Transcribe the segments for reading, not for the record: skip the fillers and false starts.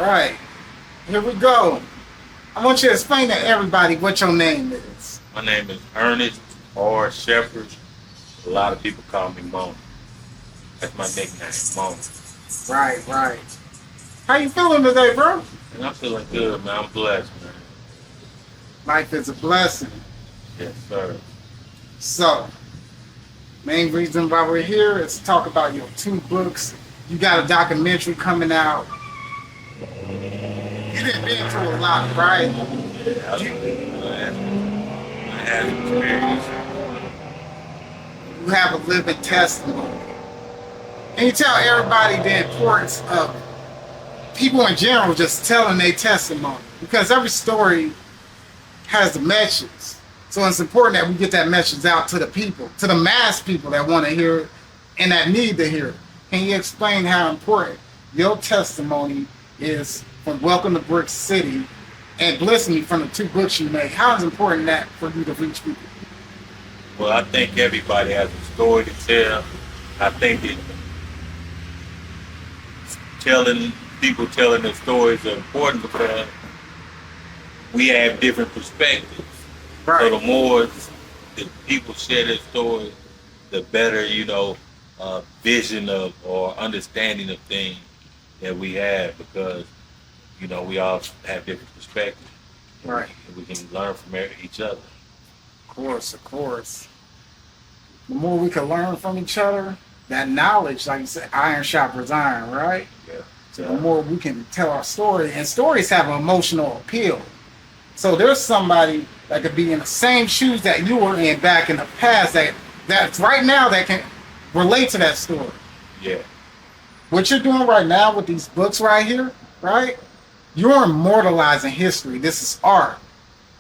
right. Here we go. I want you to explain to everybody what your name is. My name is Ernest or Shepard. A lot of people call me Mona. That's my nickname, Mona. Right, right. How you feeling today, bro? And I'm feeling good, man. I'm blessed, man. Life is a blessing. Yes, sir. So, main reason why we're here is to talk about your two books. You got a documentary coming out. You done been through a lot, right? Yeah, I had experience. You have a living testimony. And you tell everybody the importance of people in general just telling their testimony. Because every story has a message. So it's important that we get that message out to the people, to the mass people that want to hear it and that need to hear it. Can you explain how important your testimony is from Welcome to Brick City and Bliss Me from the two books you made? How is important that for you to reach people? Well, I think everybody has a story to tell. I think that telling their stories are important because we have different perspectives. Right. So the more the people share their story, the better, vision of or understanding of things that we have because, we all have different perspectives. Right. And we can learn from each other. Of course, of course. The more we can learn from each other, that knowledge, like you said, iron sharpens iron, right? Yeah. So the more we can tell our story, and stories have an emotional appeal. So there's somebody that could be in the same shoes that you were in back in the past that's right now that can relate to that story. Yeah. What you're doing right now with these books right here, right? You're immortalizing history. This is art.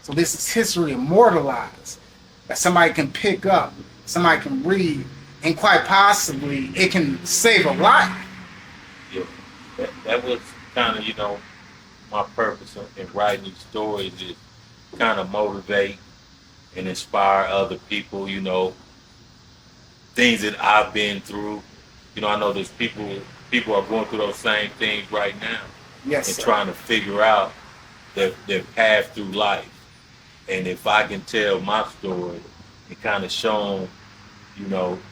So this is history immortalized that somebody can pick up, somebody can read, and quite possibly it can save a life. Yeah. That was kind of, my purpose in writing these stories is kind of motivate and inspire other people, things that I've been through. I know there's people are going through those same things right now. Yes, and sir. trying to figure out their path through life. And if I can tell my story and kind of show them,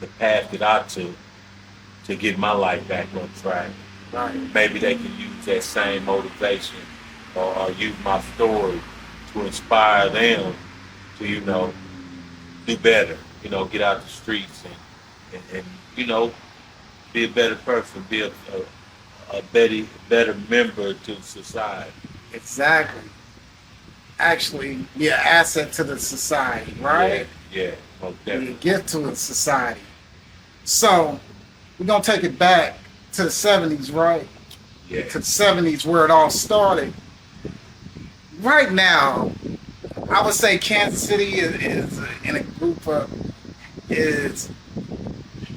the path that I took to get my life back on track, Right. maybe they can use that same motivation or use my story to inspire them to, do better, get out the streets and be a better person, be a better member to society. Exactly. Actually, be an asset to the society, right? Yeah, most Be a definitely. gift to the society. So, we're going to take it back to the 70s, right? Yeah. To the 70s where it all started. Right now, I would say Kansas City is in a group of, is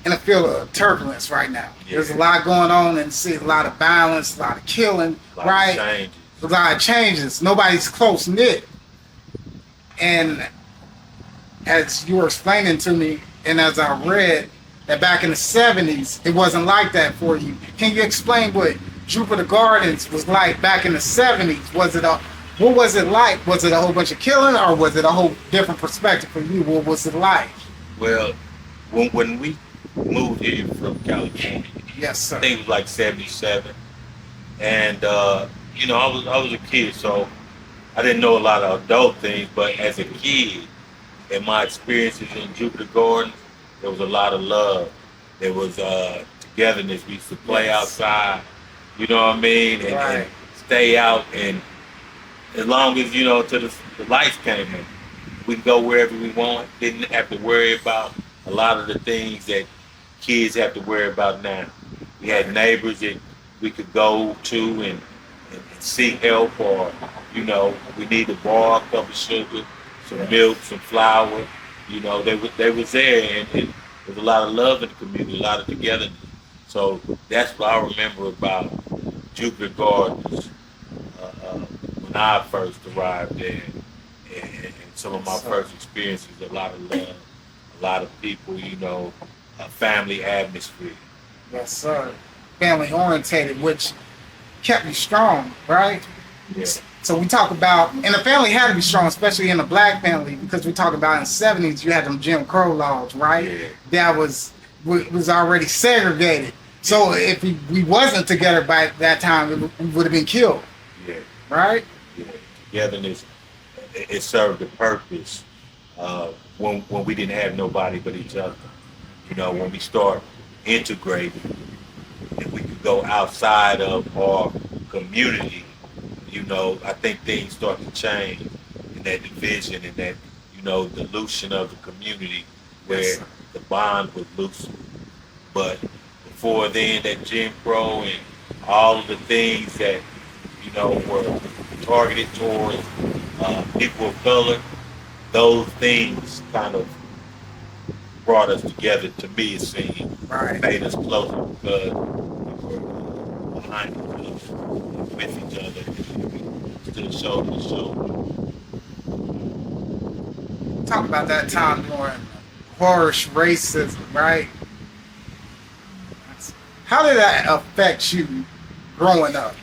in a field of turbulence right now. Yeah. There's a lot going on and see a lot of violence, a lot of killing, A lot right? of changes. A lot of changes. Nobody's close knit. And as you were explaining to me, and as I read, that back in the 70s, it wasn't like that for you. Can you explain what Jupiter Gardens was like back in the 70s? What was it like? Was it a whole bunch of killing, or was it a whole different perspective for you? What was it like? Well, when we moved here from California, Yes, sir. I think it was like 77. And, I was a kid, so I didn't know a lot of adult things, but as a kid, in my experiences in Jupiter Gardens, there was a lot of love. There was togetherness. We used to play outside, you know what I mean? And stay out. And as long as, till the lights came in, we could go wherever we want. Didn't have to worry about a lot of the things that kids have to worry about now. We had neighbors that we could go to and seek help, or we need to borrow a cup of sugar, some milk, some flour. They was there, and there was a lot of love in the community, a lot of togetherness. So that's what I remember about Jupiter Gardens when I first arrived there, and some of my first experiences. A lot of love, a lot of people, a family atmosphere. Yes, sir. Family orientated, which kept you strong, right? Yeah. So we talk about, and the family had to be strong, especially in the black family, because we talk about in the 70s, you had them Jim Crow laws, right? Yeah. That was already segregated. So if we wasn't together by that time, we would have been killed, Yeah. right? Yeah. Togetherness, it served a purpose when we didn't have nobody but each other. You know, when we start integrating and we could go outside of our community, you know, I think things start to change in that division and that, you know, dilution of the community where Yes, the bond was loosened. But before then, that Jim Crow and all of the things that, you know, were targeted towards people of color, those things kind of brought us together. To me, it seemed right. made us closer because we were behind each other, with each other, and we stood shoulder to shoulder. Talk about that time during harsh racism, right? How did that affect you growing up?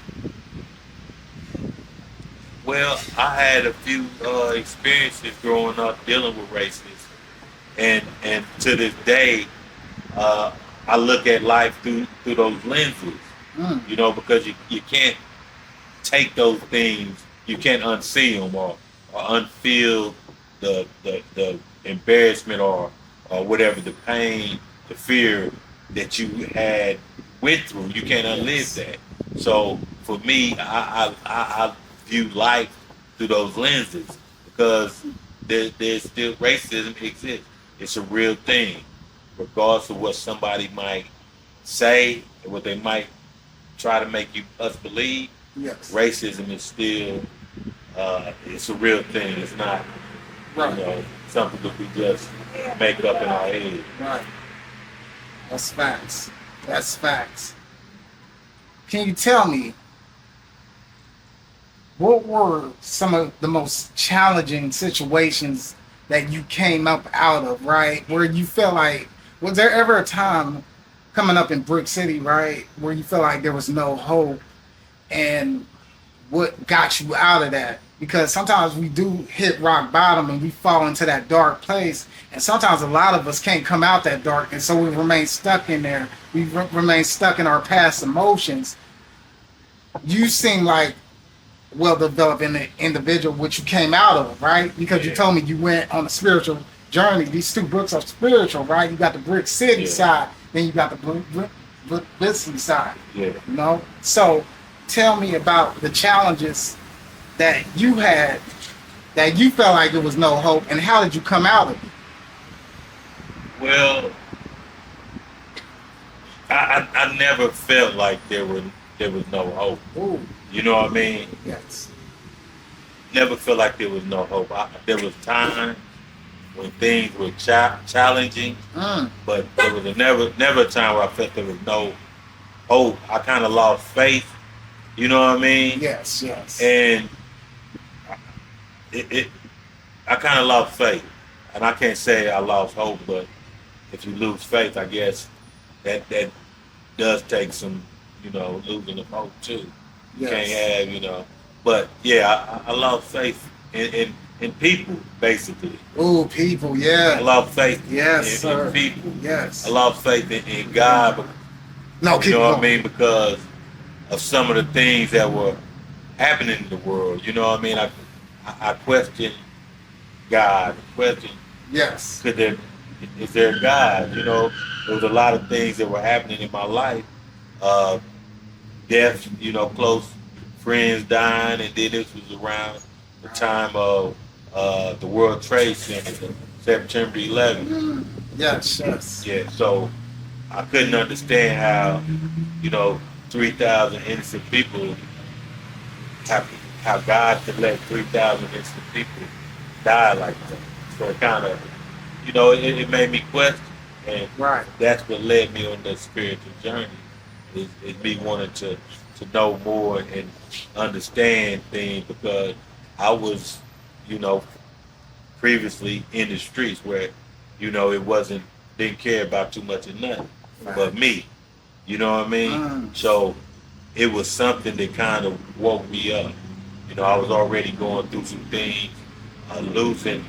Well, I had a few experiences growing up dealing with racism, and to this day, I look at life through those lenses. Mm. You know, because you can't take those things, you can't unsee them or unfeel the embarrassment or whatever, the pain, the fear that you had went through. You can't unlive that. So for me, I view life through those lenses because there's still racism exists. It's a real thing, regardless of what somebody might say or what they might try to make us believe. Yes. Racism is still it's a real thing. It's not Right. you know something that we just make up in our head. Right. That's facts. That's facts. Can you tell me what were some of the most challenging situations that you came up out of, right? Where you felt like, was there ever a time coming up in Brick City, right, where you felt like there was no hope, and what got you out of that? Because sometimes we do hit rock bottom and we fall into that dark place, and sometimes a lot of us can't come out that dark, and so we remain stuck in there. We remain stuck in our past emotions. You seem like well-developed individual, which you came out of, right? Because you told me you went on a spiritual journey. These two books are spiritual, right? You got the Brick City side, then you got the Brick side. Yeah. You know? So tell me about the challenges that you had, that you felt like there was no hope, and how did you come out of it? Well, I never felt like there was no hope. Ooh, You know what I mean? yes. Never felt like there was no hope. There was times when things were challenging, but there was never a time where I felt there was no hope. I kind of lost faith. You know what I mean? Yes, yes. And I kind of lost faith, and I can't say I lost hope, but if you lose faith, I guess that does take some, losing of hope too. You can't have, but yeah, I lost faith in people, basically. Ooh, people, yeah. I lost faith Yes, in people. Yes. I lost faith in God, but, No, keep what I going. mean, because of some of the things that were happening in the world. You know what I mean? I question God. Question, Yes. is there a God? There was a lot of things that were happening in my life. Death, close friends dying, and then this was around the time of the World Trade Center, September 11th. Yes, yes. Yeah, so I couldn't understand how, 3,000 innocent people, how God could let 3,000 innocent people die like that. So it kind of, it made me question, and Right. that's what led me on the spiritual journey. Is me wanting to know more and understand things, because I was, previously in the streets where, it didn't care about too much of nothing but me. You know what I mean? So it was something that kind of woke me up. You know, I was already going through some things, losing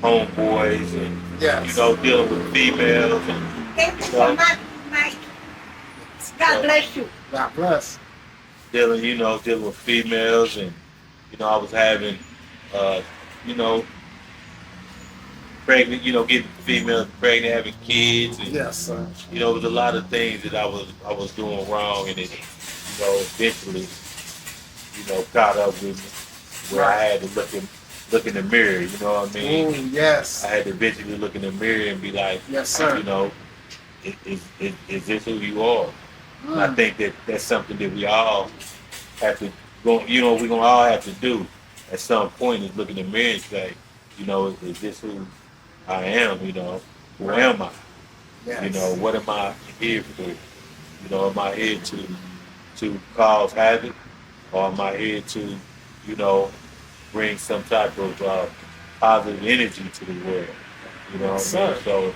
homeboys and, you Yes. know, dealing with females and, Thank you you so know, much, Mike. God bless you. God bless. dealing with females and, you know, I was having, uh, you know, pregnant, you know, getting females pregnant, having kids and, Yes, sir. you know, it was a lot of things that I was doing wrong and it, you know, eventually, you know, caught up with me where I had to look in the mirror, you know what I mean? Oh, yes. I had to eventually look in the mirror and be like, Yes, sir. you know, is this who you are? And I think that that's something that we all have to go, you know, we're going to all have to do at some point is look in the mirror and say, you know, is this who I am, you know? Who am I? Yes. You know, what am I here for? You know, am I here to cause havoc? Or am I here to, you know, bring some type of positive energy to the world? You know what I mean? So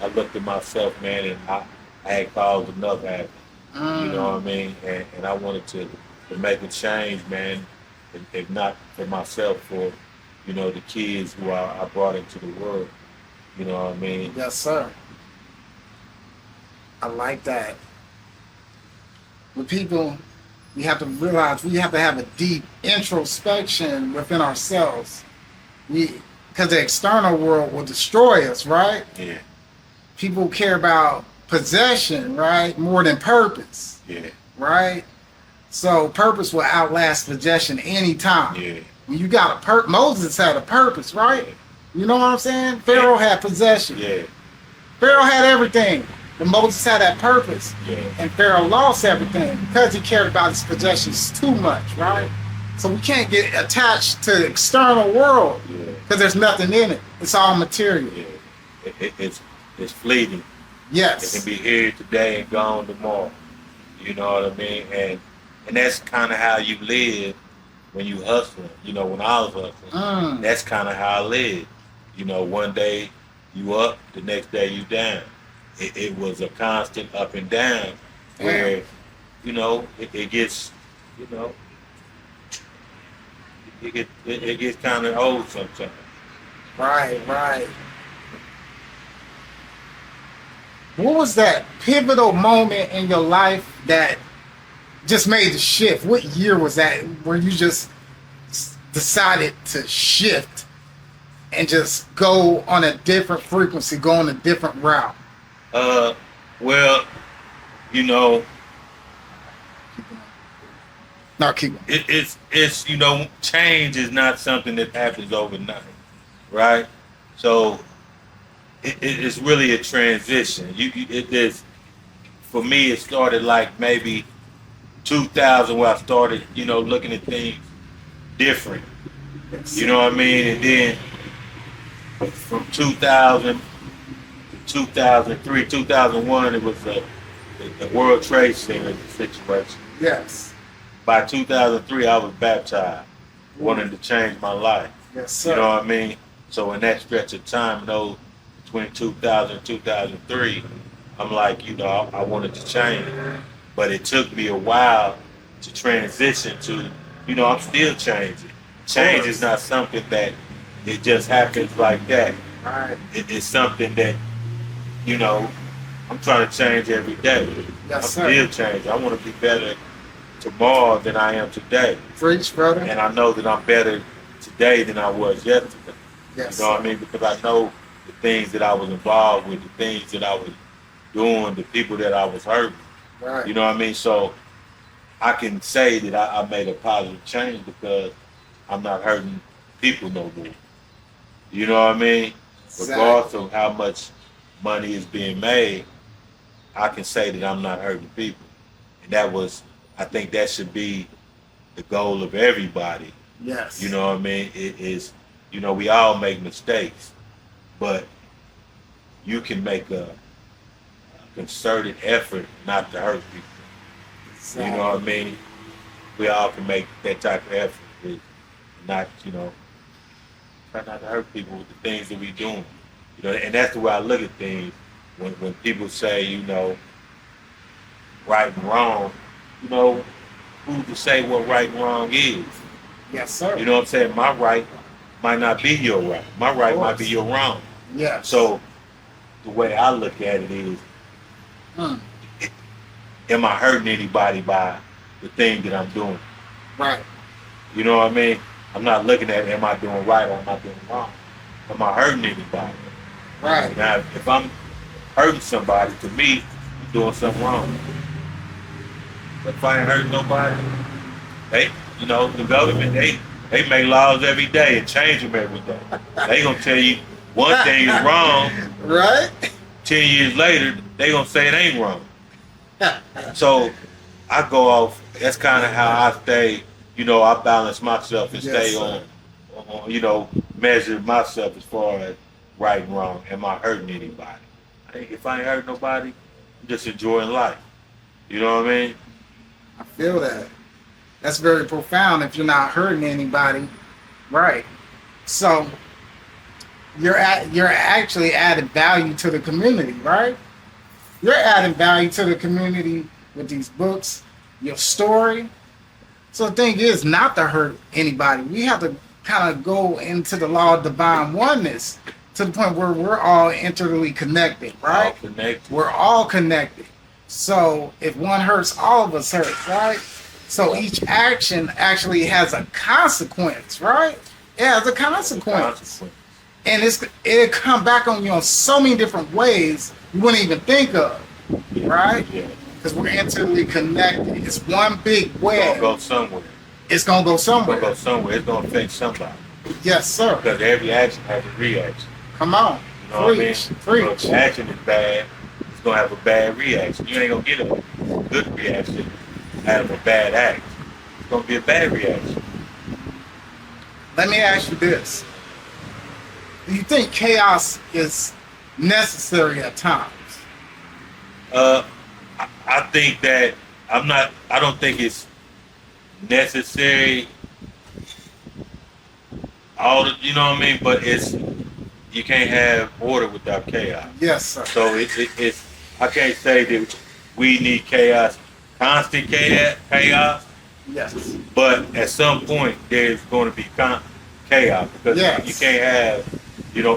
I looked at myself, man, and I had caused enough havoc. You know what I mean? And I wanted to make a change, man, if not for myself, for, you know, the kids who I brought into the world. You know what I mean? Yes, sir. I like that. With people, we have to realize we have to have a deep introspection within ourselves. Because the external world will destroy us, right? Yeah, People care about possession, right? More than purpose, yeah, right? So purpose will outlast possession anytime. yeah, When you got a Moses had a purpose, right? You know what I'm saying? Pharaoh had possession. yeah, Pharaoh had everything. But Moses had that purpose. yeah. And Pharaoh lost everything because he cared about his possessions too much, right? So we can't get attached to the external world Yeah. because there's nothing in it. It's all material. Yeah. It's fleeting. It Yes. can be here today and gone tomorrow. You know what I mean? And that's kind of how you live when you hustling. You know, when I was hustling, that's kind of how I lived. You know, one day you up, the next day you down. It was a constant up and down where, you know, it gets, you know, it gets kind of old sometimes. Right, right. What was that pivotal moment in your life that just made the shift? What year was that where you just decided to shift and just go on a different frequency, go on a different route? Well, you know, No, keep going. it's you know, change is not something that happens overnight, right? So it's really a transition. It is, for me. It started like maybe 2000 where I started, you know, looking at things different. You know what I mean? And then from 2000 to 2003, 2001, it was the World Trade Center situation. Yes. By 2003, I was baptized, wanting to change my life. Yes, sir. You know what I mean? So in that stretch of time, though, between 2000 and 2003, I'm like, you know, I wanted to change. But it took me a while to transition to, you know, I'm still changing. Change is not something that it just happens like that. Right. It's something that, you know, I'm trying to change every day. Yes, I'm sir. still changing. I want to be better tomorrow than I am today. Preach, brother. And I know that I'm better today than I was yesterday. Yes. You know what I mean? Because I know the things that I was involved with, the things that I was doing, the people that I was hurting. Right. You know what I mean? So I can say that I made a positive change because I'm not hurting people no more. You know what I mean? Regardless of how much money is being made, I can say that I'm not hurting people. And that was, I think that should be the goal of everybody. Yes. You know what I mean? It is, you know, we all make mistakes, but you can make a concerted effort not to hurt people. Exactly. You know what I mean? We all can make that type of effort, with not, you know, try not to hurt people with the things that we doing. You know, and that's the way I look at things. When people say, you know, right and wrong, you know, who to say what right and wrong is. Yes, sir. You know what I'm saying? My right might not be your right. My right might be your wrong. Yeah. So the way I look at it is, am I hurting anybody by the thing that I'm doing? Right. You know what I mean? I'm not looking at am I doing right or am I doing wrong? Am I hurting anybody? Right. Now, if I'm hurting somebody, to me, I'm doing something wrong. But if I ain't hurting nobody, the government, they make laws every day and change them every day. They gonna tell you one thing is wrong. Right. 10 years later, they gonna say it ain't wrong. So I go off. That's kind of how I stay. I balance myself and stay on, measure myself as far as right and wrong. Am I hurting anybody? If I ain't hurting nobody, I'm just enjoying life. You know what I mean? I feel that. That's very profound if you're not hurting anybody. Right. So you're actually adding value to the community, right? You're adding value to the community with these books, your story. So the thing is not to hurt anybody. We have to kind of go into the law of divine oneness to the point where we're all intricately connected, right? All connected. We're all connected. So if one hurts, all of us hurt, right? So each action actually has a consequence, right? It has a consequence. And it'll come back on you in so many different ways you wouldn't even think of, right? Yeah. Because we're intimately connected. It's one big web. It's gonna go somewhere. It's gonna go somewhere. It's gonna go somewhere. It's gonna affect somebody. Yes, sir. Because every action has a reaction. Come on. You know what I mean? Preach. So Preach. if the action is bad, it's gonna have a bad reaction. You ain't gonna get a good reaction out of a bad act. It's gonna be a bad reaction. Let me ask you this. Do you think chaos is necessary at times? I think that I don't think it's necessary you know what I mean? But you can't have order without chaos. Yes, sir. So it's I can't say that we need chaos, constant chaos. Yes. But at some point there's going to be chaos because you can't have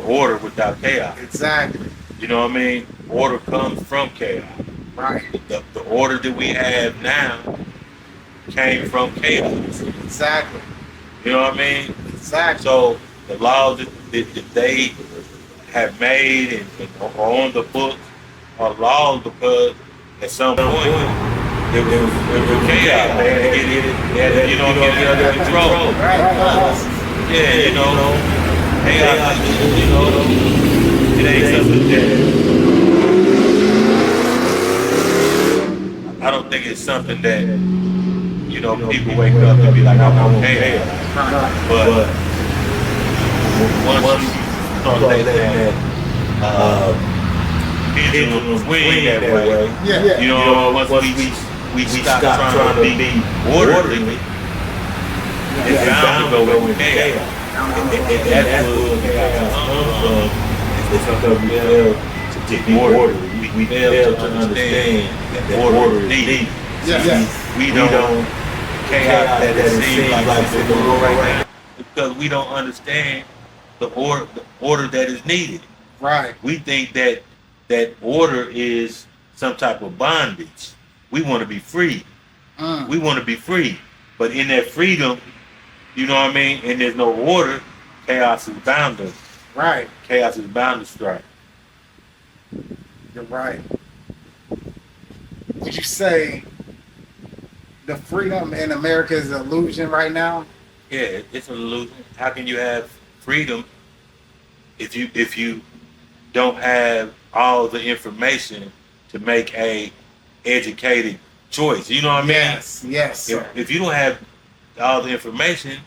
order without chaos. Exactly. You know what I mean? Order comes from chaos. Right. The order that we have now came from chaos. Exactly. You know what I mean? Exactly. So the laws that they have made and are on the books are laws because at some point it was chaos. They had to get under control. Right. Yeah, chaos, it ain't something that I don't think it's something that people wake up and be like, I'm okay. But once you start letting that pendulum swing that way, once we stop trying to be orderly, it's bound to go into chaos. And that's where chaos comes from. It's because we fail to be orderly. We fail to understand that order is needed. We don't chaos that it seems like it's going on right now because we don't understand the order that is needed. Right. We think that order is some type of bondage. We want to be free. We want to be free. But in that freedom, you know what I mean? And there's no order, chaos is bound to. Right. Chaos is bound to strike. You're right. Would you say the freedom in America is an illusion right now? Yeah, it's an illusion. How can you have freedom if you don't have all the information to make a educated choice? You know what I mean? Yes. If you don't have all the information,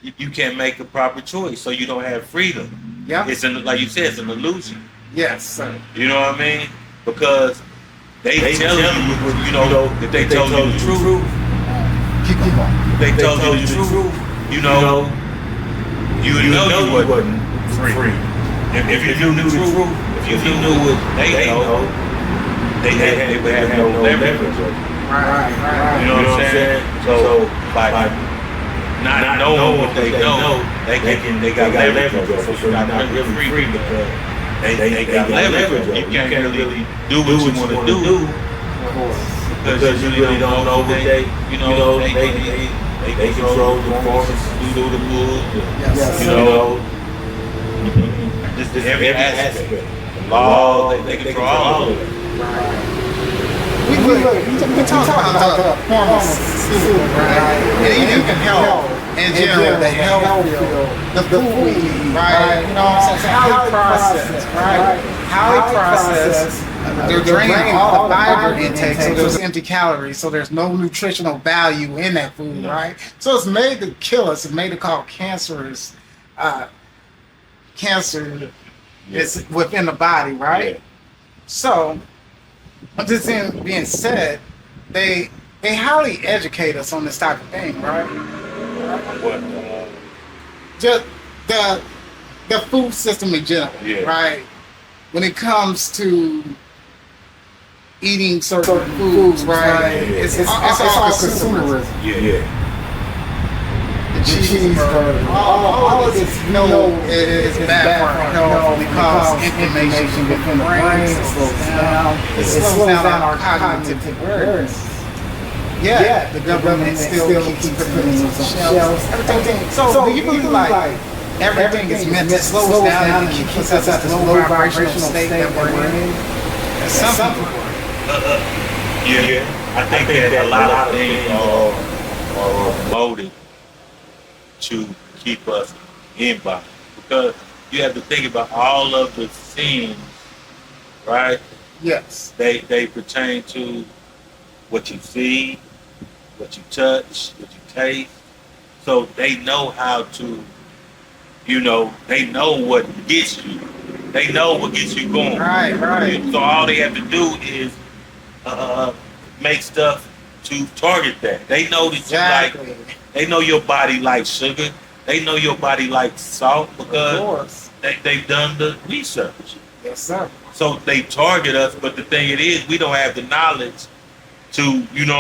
you can't make a proper choice. So you don't have freedom. Yeah. It's like you said, it's an illusion. Yes, sir. You know what I mean? Because they tell you, that they told you the truth. Keep on. They told you the truth. You know you wasn't free. If you knew the truth, if you knew what they know, they would have no leverage. You know what I'm saying? So by not knowing what they know, they got leverage over it. So you're not really free because they got leverage over it. You can't really do what you want to do because you really don't know what they control the performance, do the moves, you know, just every aspect. The law, they control all of it. We talk about the performance, right? And even health in general, the health field, the food we eat, right? You know what I'm saying? Highly processed, right? Highly processed. They're draining all the fiber intake, so there's empty calories, so there's no nutritional value in that food, right? So it's made to kill us. It's made to cause cancerous, cancer is within the body, right? So, this being said, they highly educate us on this type of thing, right? What? Just the food system in general, right? When it comes to eating certain foods, right? It's all consumerism. The cheeseburger, all of this, is bad for our health because inflammation within the brain it slows down our cognitive awareness. The government still keeps putting things on shelves. Everything. So do you believe like everything is meant to slow us down and keep us at this low vibrational state that we're in? Some people. I think that a lot of things are promoted to keep us in body because you have to think about all of the scenes, right? Yes. They pertain to what you see, what you touch, what you taste. So they know how to, they know what gets you. They know what gets you going. Right. So all they have to do is make stuff to target that. They know that you like. They know your body likes sugar. They know your body likes salt because they've done the research. Yes, sir. So they target us, but the thing it is, we don't have the knowledge to, to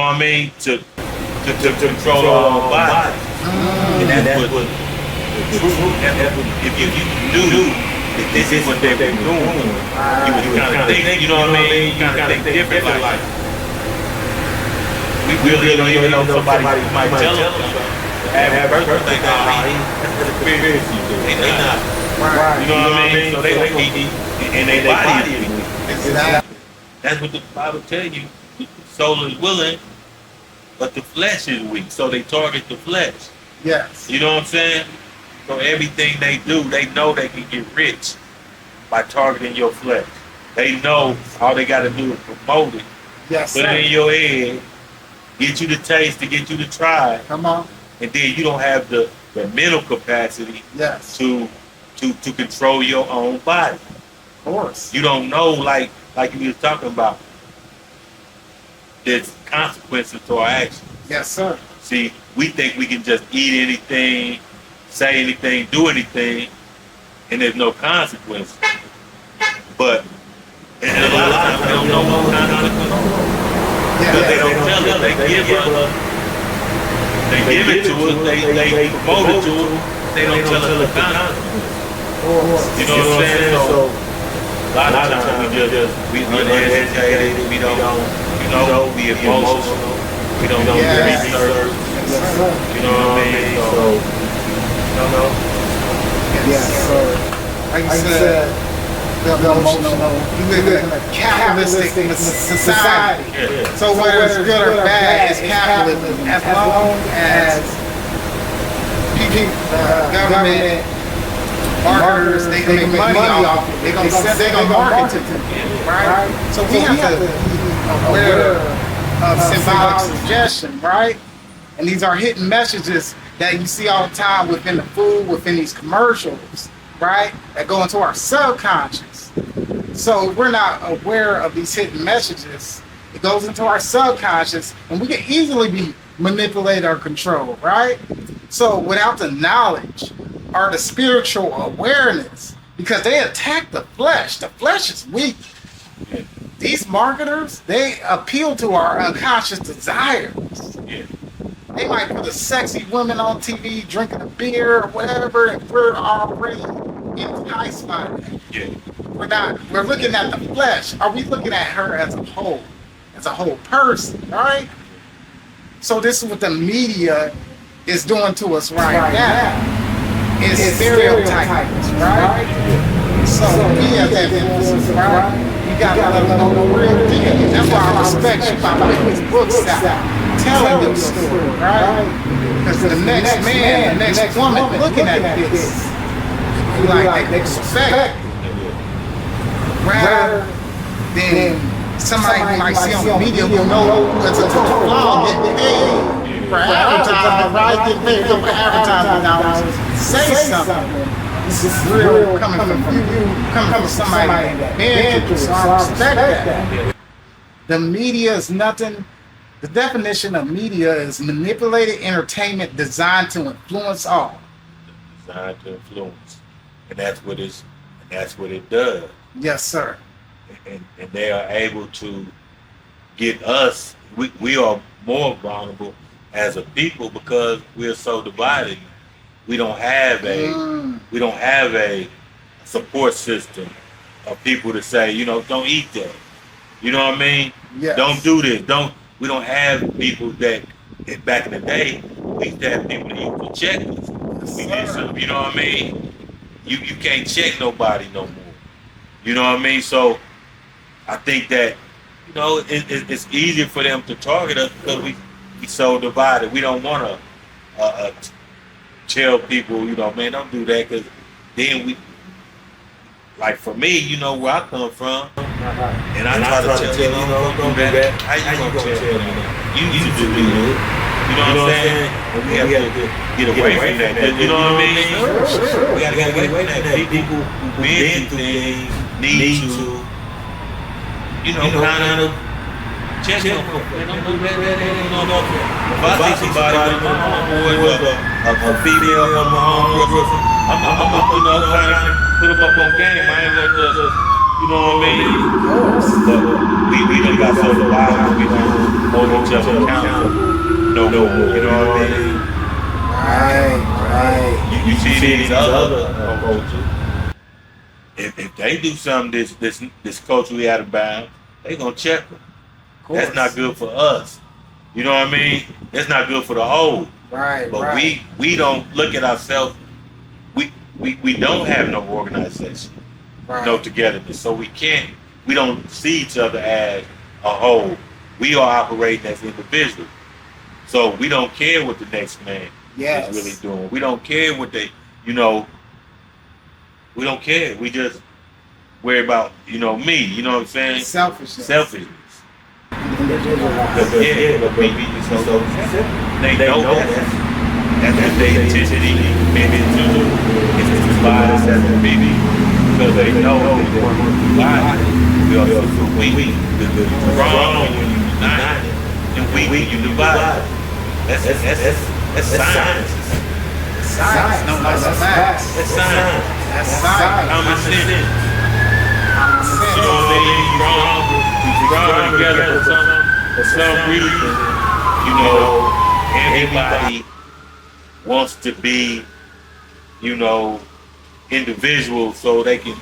control our own body. And that's what if you knew that this is what they were doing, you would kind of think, you kind of think different. Like, we really don't even know somebody might tell us. Average person think that's the conspiracy. They not. You know what I mean? So they like eat and their body is weak. Exactly. That's what the Bible tells you. The soul is willing, but the flesh is weak. So they target the flesh. Yes. You know what I'm saying? So everything they do, they know they can get rich by targeting your flesh. They know all they got to do is promote it. Yes, put it in your head, get you to taste, to get you to try. Come on. And then you don't have the mental capacity to control your own body. Of course. You don't know, like you were talking about, there's consequences to our actions. Yes, sir. See, we think we can just eat anything, say anything, do anything, and there's no consequences. But and a lot of times we don't know what consequences. Because they don't tell us, they give us. They give it to us, they promote it to us, they don't tell us the consequences. You know what I'm saying? So a lot of times we uneducated, we don't, we emotional, we don't do research. You know what I mean? So, Yes, sir. Like you said, the emotional, you live in a capitalistic society. So whether it's good or bad, it's capitalism. As long as people, government, marketers, they can make money off it. They're gonna market to them, right? So we have to be aware of symbolic suggestion, right? And these are hidden messages that you see all the time within the food, within these commercials, right? That go into our subconscious. So if we're not aware of these hidden messages, it goes into our subconscious and we can easily be manipulated or controlled, right? So without the knowledge or the spiritual awareness, because they attack the flesh is weak. these marketers, they appeal to our unconscious desires. Yeah. They might put a sexy woman on TV drinking a beer or whatever, and we're already enticed by that. Yeah. We're looking at the flesh. Are we looking at her as a whole person, right? So this is what the media is doing to us right now. It's stereotypes, right? So we as influencers, right? You gotta let them know the real deal. That's why I respect you by putting these books out, telling them story, right? Because the next man, the next woman looking at this, be like they respect rather than somebody who might see on the media who knows it's a total law, getting paid for advertising, right? Get paid for advertising dollars. Say something. This is real coming from you, coming from somebody that been through, so I respect that. The media is nothing. The definition of media is manipulated entertainment designed to influence all. Designed to influence, and that's what it does. Yes, sir. And they are able to get us. We are more vulnerable as a people because we're so divided. We don't have a support system of people to say, you know, don't eat that. You know what I mean? Yes. Don't do this. We don't have people that back in the day, we used to have people that used to check us. We did something, you know what I mean? You can't check nobody no more. You know what I mean? So I think that, you know, it's easier for them to target us because we so divided. We don't want to tell people, you know, man, don't do that, because then we, like for me, you know where I come from, and I try to tell you, don't do that. How you gonna tell me? You need to do it. You know what I'm saying? And we have to get away from that. You know what I mean? We gotta get away from that. People who've been through things need to, you know, kind of check them. Don't do that. If I see somebody with a female on my home, I'm you know, trying to put them up on game. I ain't gonna just, you know what I mean? But we done got so divided, we don't hold each other accountable no more. You know what I mean? Right. You see these other cultures. If they do something this culturally out of bounds, they gonna check them. That's not good for us. You know what I mean? That's not good for the whole. Right. But we don't look at ourselves. We don't have no organization, no togetherness. So we don't see each other as a whole. We are operating as individuals. So we don't care what the next man is really doing. We don't care what they, you know, we don't care. We just worry about, you know, me. You know what I'm saying? Selfishness. But they know that's what they intentionally maybe to divide us as a baby, because they know that we're divided. We are so weak. The strong when you unite, and weak when you divide. That's science. Science. No, that's facts. That's science. That's science. Common sense. You know what I mean? We strong together for some reason. You know, everybody wants to be, you know, individual, so they can,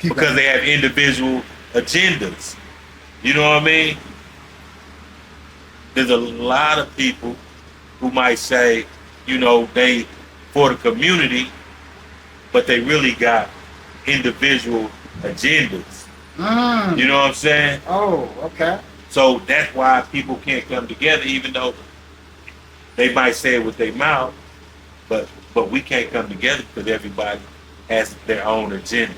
because they have individual agendas. You know what I mean? There's a lot of people who might say, you know, they for the community, but they really got individual agendas. You know what I'm saying? Oh, okay. So that's why people can't come together, even though they might say it with their mouth, but we can't come together because everybody has their own agenda.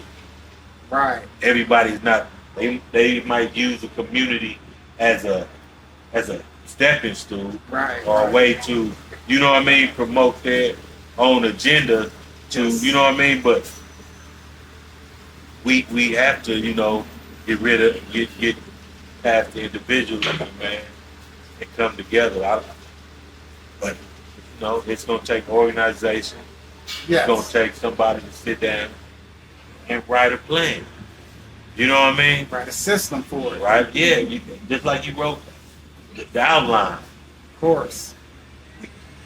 Right. Everybody's not. They might use the community as a stepping stool, or a way to, you know what I mean, promote their own agenda to, you know what I mean. But we have to, you know, get past the individualism, man, and come together. But you know, it's gonna take You know what I mean? Write a system for it. Right? Yeah. Just like you wrote the outline. Of course.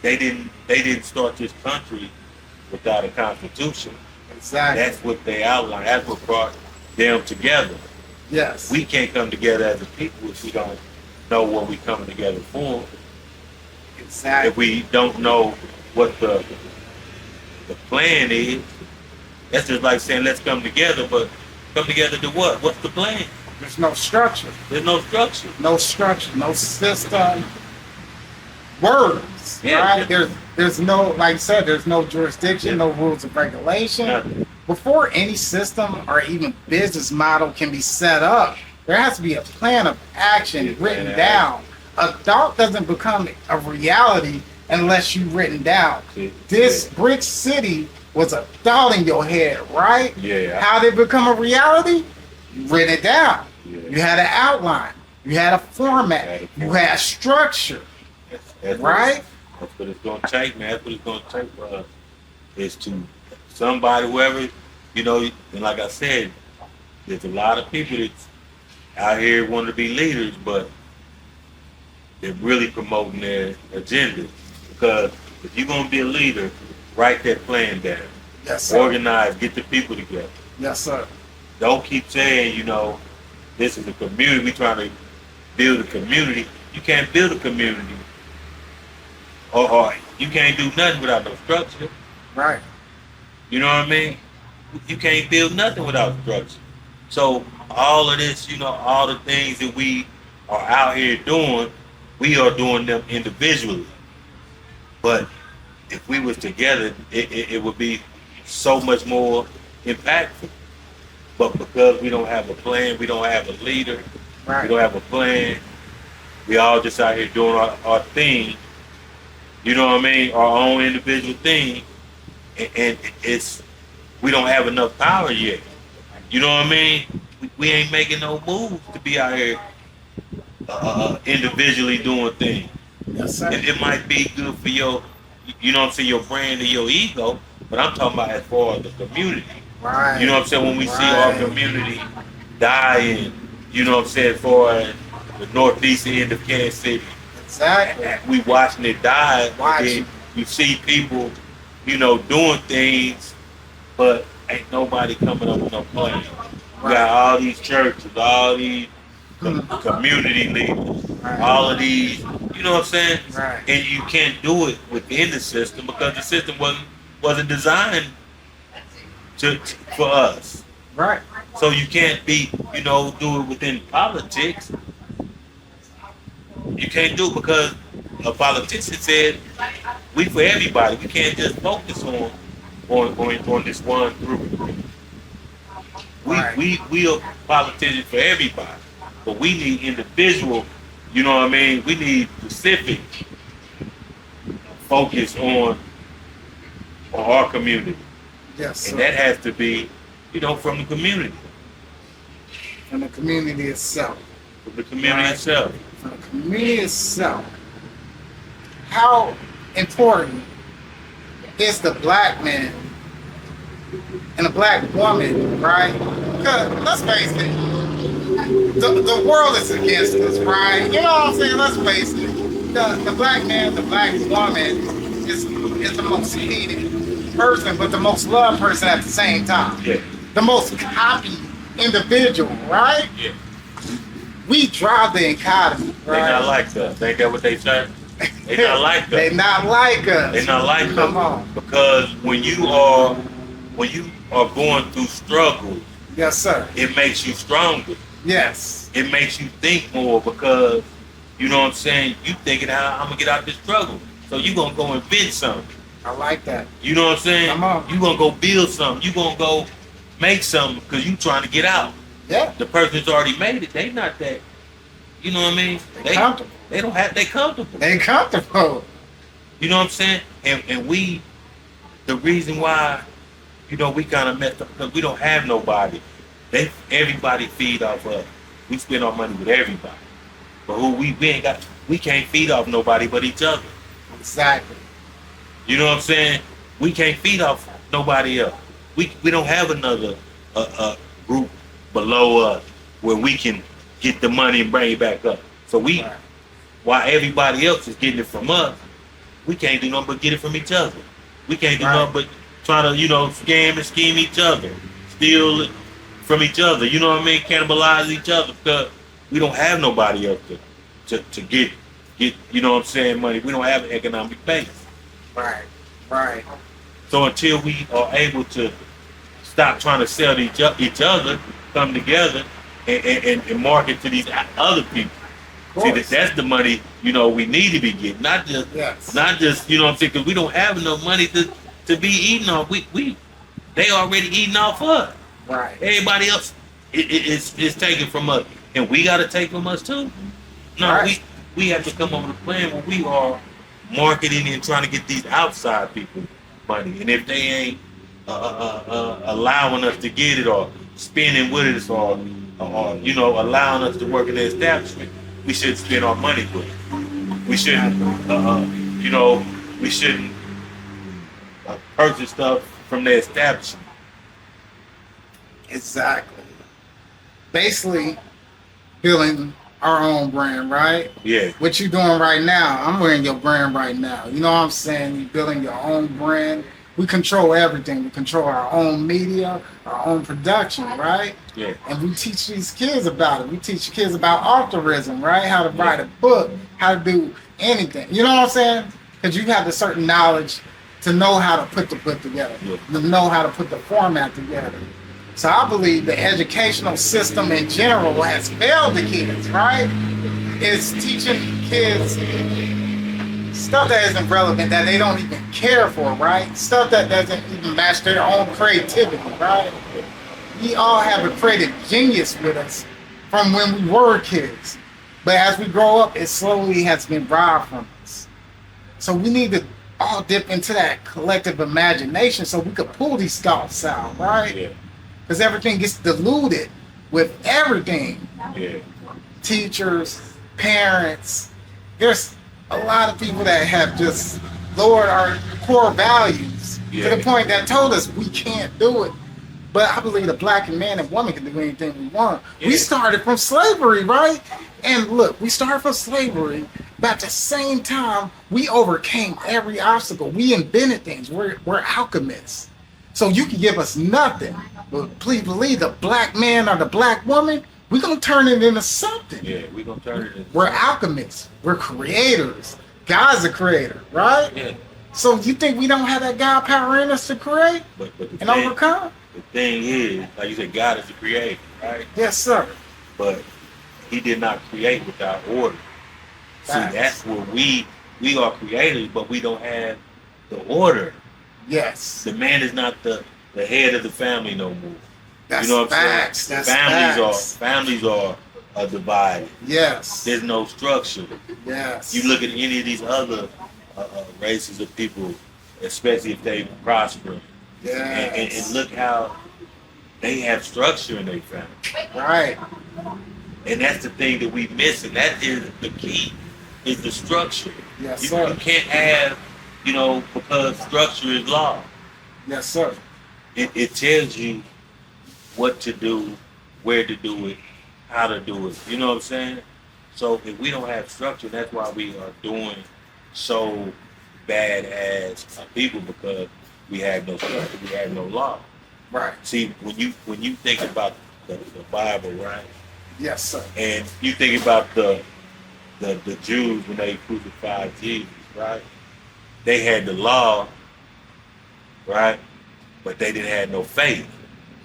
They didn't start this country without a constitution. Exactly. That's what they outlined. That's what brought them together. Yes. We can't come together as a people if we don't know what we're coming together for. Exactly. If we don't know what the plan is, that's just like saying let's come together, but come together to what? What's the plan? There's no structure. There's no structure. No structure. No system. Words. Yeah, right? There's no, like I said, there's no jurisdiction, no rules of regulation. Nothing. Before any system or even business model can be set up, there has to be a plan of action written down. A thought doesn't become a reality unless you've written down. This brick city was a thought in your head, right? Yeah. How did it become a reality? You written it down. Yeah. You had an outline. You had a format. You had structure. That's right? That's what it's going to take, man. That's what it's going to take for us. Is to somebody, whoever, you know, and like I said, there's a lot of people that's out here wanting to be leaders, but they're really promoting their agenda. Because if you're going to be a leader, write that plan down. Yes, sir. Organize, get the people together. Yes, sir. Don't keep saying, you know, this is a community, we're trying to build a community. You can't build a community. Or you can't do nothing without no structure. Right. You know what I mean? You can't build nothing without structure. So all of this, you know, all the things that we are out here doing, we are doing them individually. But if we was together, it would be so much more impactful. But because we don't have a plan, we don't have a leader, Right. we don't have a plan, we all just out here doing our thing. You know what I mean? Our own individual thing, and it's we don't have enough power yet. You know what I mean? We ain't making no moves to be out here individually doing things. Yes, sir. It might be good for your, you know what I'm saying, your brand or your ego, but I'm talking about as far as the community. Right. You know what I'm saying? When we see our community dying, you know what I'm saying, for the northeast end of Kansas City. Exactly. We watching it die, and Watch then it. you see people, you know, doing things, but ain't nobody coming up with no plan. You got all these churches, all these community leaders, Right. all of these, you know what I'm saying? Right. And you can't do it within the system because the system wasn't designed for us. Right. So you can't be, you know, do it within politics. You can't do it because a politician said we for everybody. We can't just focus on this one group. Right. We are politicians for everybody, but we need individual. You know what I mean? We need specific focus on our community, Yes, sir. and that has to be, you know, from the community, From the community itself. from the community Right. itself. From the community itself. How important is the black man and the black woman, right? Because let's face it, the world is against us, right? You know what I'm saying? Let's face it. The black man, the black woman is the most hated person, but the most loved person at the same time. Yeah, The most copied individual, right? yeah. We drive the economy, They right? not like us. Ain't that what they say? They not like us. They not like us. They not like Come us on. because when you are going through struggles, Yes, sir. it makes you stronger. Yes. It makes you think more because you know what I'm saying. You thinking how I'm gonna get out of this struggle, so you gonna go invent something. I like that. You know what I'm saying? Come on. You gonna go build something. You gonna go make something because you trying to get out. Yeah. The person that's already made it, they not that. You know what I mean? They comfortable. They don't have. They comfortable. They comfortable. You know what I'm saying? And we, the reason why, you know, we kind of messed up because we don't have nobody. Everybody feed off us. We spend our money with everybody. But we can't feed off nobody but each other. Exactly. You know what I'm saying? We can't feed off nobody else. We don't have another group below us where we can get the money and bring it back up. So while everybody else is getting it from us, we can't do nothing but get it from each other. We can't do nothing but try to, scam and scheme each other, steal it from each other. You know what I mean? Cannibalize each other because we don't have nobody else to get, money. We don't have an economic base. Right. So until we are able to stop trying to sell to each other, come together and market to these other people. See, that's the money, we need to be getting. Not just, because we don't have enough money to be eating off. They already eating off us. Right. Everybody else is taking from us. And we got to take from us too. No, we have to come up with a plan where we are marketing and trying to get these outside people money. And if they ain't allowing us to get it or spending with us or allowing us to work in the establishment, we shouldn't spend our money with it. We shouldn't, we shouldn't purchase stuff from the establishment. Exactly. Basically, building our own brand, right? Yeah. What you doing right now? I'm wearing your brand right now. You know what I'm saying? You building your own brand. We control everything. We control our own media, our own production, right? Yeah. And we teach these kids about it. We teach kids about authorism, right? How to write a book, how to do anything. You know what I'm saying? Because you have the certain knowledge to know how to put the book together, to know how to put the format together. So I believe the educational system in general has failed the kids, right? It's teaching kids stuff that isn't relevant, that they don't even care for, right? Stuff that doesn't even match their own creativity, right? We all have a creative genius with us from when we were kids. But as we grow up, it slowly has been robbed from us. So we need to all dip into that collective imagination so we could pull these thoughts out, right? Yeah. Because everything gets diluted with everything. Yeah. Teachers, parents. There's a lot of people that have just lowered our core values to the point that told us we can't do it. But I believe the black man and woman can do anything we want. Yeah. We started from slavery, right? And look, we started from slavery, but at the same time, we overcame every obstacle. We invented things. We're alchemists. So you can give us nothing, but please believe the black man or the black woman, we're going to turn it into something. Yeah, we're going to turn it into We're alchemists. We're creators. God's a creator, right? Yeah. So you think we don't have that God power in us to create and overcome? The thing is, like you said, God is the creator, right? Yes, sir. But he did not create without order. See, that's where we are creators, but we don't have the order. Yes. The man is not the head of the family no more. That's you know what facts. I'm saying? That's families are divided. Yes. There's no structure. Yes. You look at any of these other races of people, especially if they prosper, and look how they have structure in their family. Right. And that's the thing that we miss, and that is the key, is the structure. Yes, you sir. can't have, because structure is law. Yes, sir. It tells you what to do, where to do it, how to do it. You know what I'm saying? So if we don't have structure, that's why we are doing so bad as a people, because we have no structure, we have no law. Right. See, when you think about the Bible, right? Yes, sir. And you think about the Jews when they crucified Jesus, right? They had the law, right? But they didn't have no faith.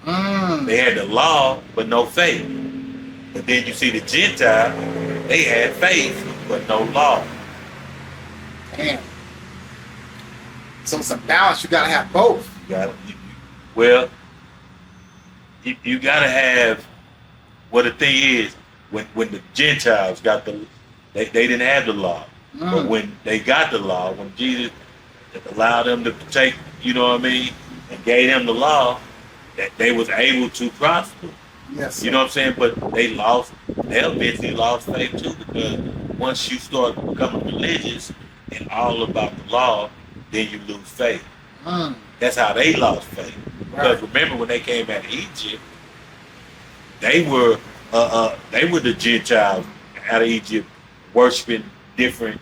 They had the law, but no faith. But then you see the Gentile, they had faith, but no law. Damn. So it's a balance. You gotta have both. You gotta have. Well, the thing is, when the Gentiles got they didn't have the law, but when they got the law, when Jesus allowed them to take, and gave them the law, that they was able to prosper. Yes, sir. You know what I'm saying? But they eventually lost faith too, because once you start becoming religious and all about the law, then you lose faith. That's how they lost faith. Because remember when they came out of Egypt, they were the Gentiles out of Egypt worshiping different,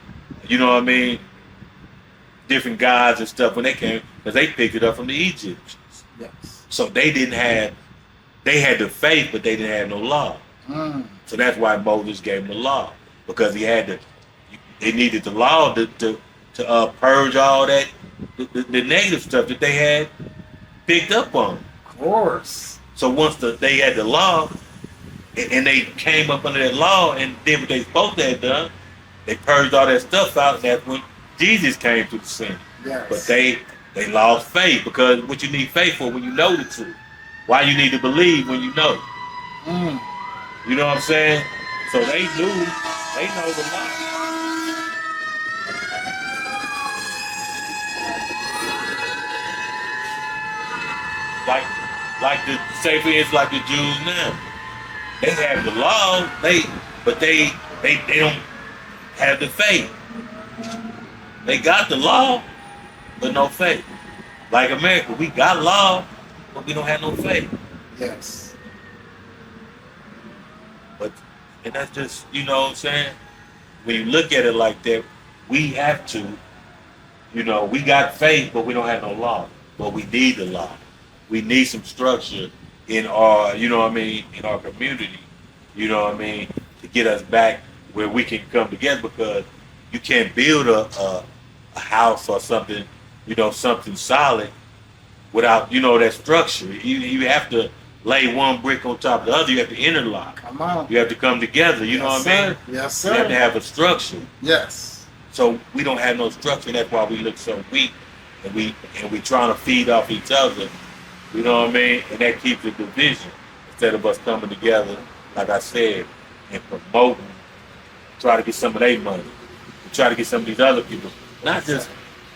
you know what I mean, different gods and stuff when they came, because they picked it up from the Egyptians. Yes. So they had the faith, but they didn't have no law. So that's why Moses gave them the law, because they needed the law to purge all that, the negative stuff that they had picked up on. Of course. So once they had the law, and they came up under that law and did what they supposed to have done, they purged all that stuff out. And that's when Jesus came to the scene. Yes. But they lost faith, because what you need faith for when you know the truth. Why you need to believe when you know. You know what I'm saying? So they know the law. Like the say for instance, like the Jews now. They have the law, but they don't have the faith. They got the law, but no faith. Like America, we got law, but we don't have no faith. Yes. And that's just, you know what I'm saying? When you look at it like that, we have to, we got faith, but we don't have no law. But we need the law. We need some structure in our, in our community, to get us back where we can come together, because you can't build a house or something, something solid without, that structure. You have to lay one brick on top of the other. You have to interlock. Come on. You have to come together. You know what I mean? Yes, sir. You have to have a structure. Yes. So we don't have no structure, and that's why we look so weak, and we trying to feed off each other. You know what I mean? And that keeps the division instead of us coming together, like I said, and promoting, try to get some of their money, and try to get some of these other people. Not just,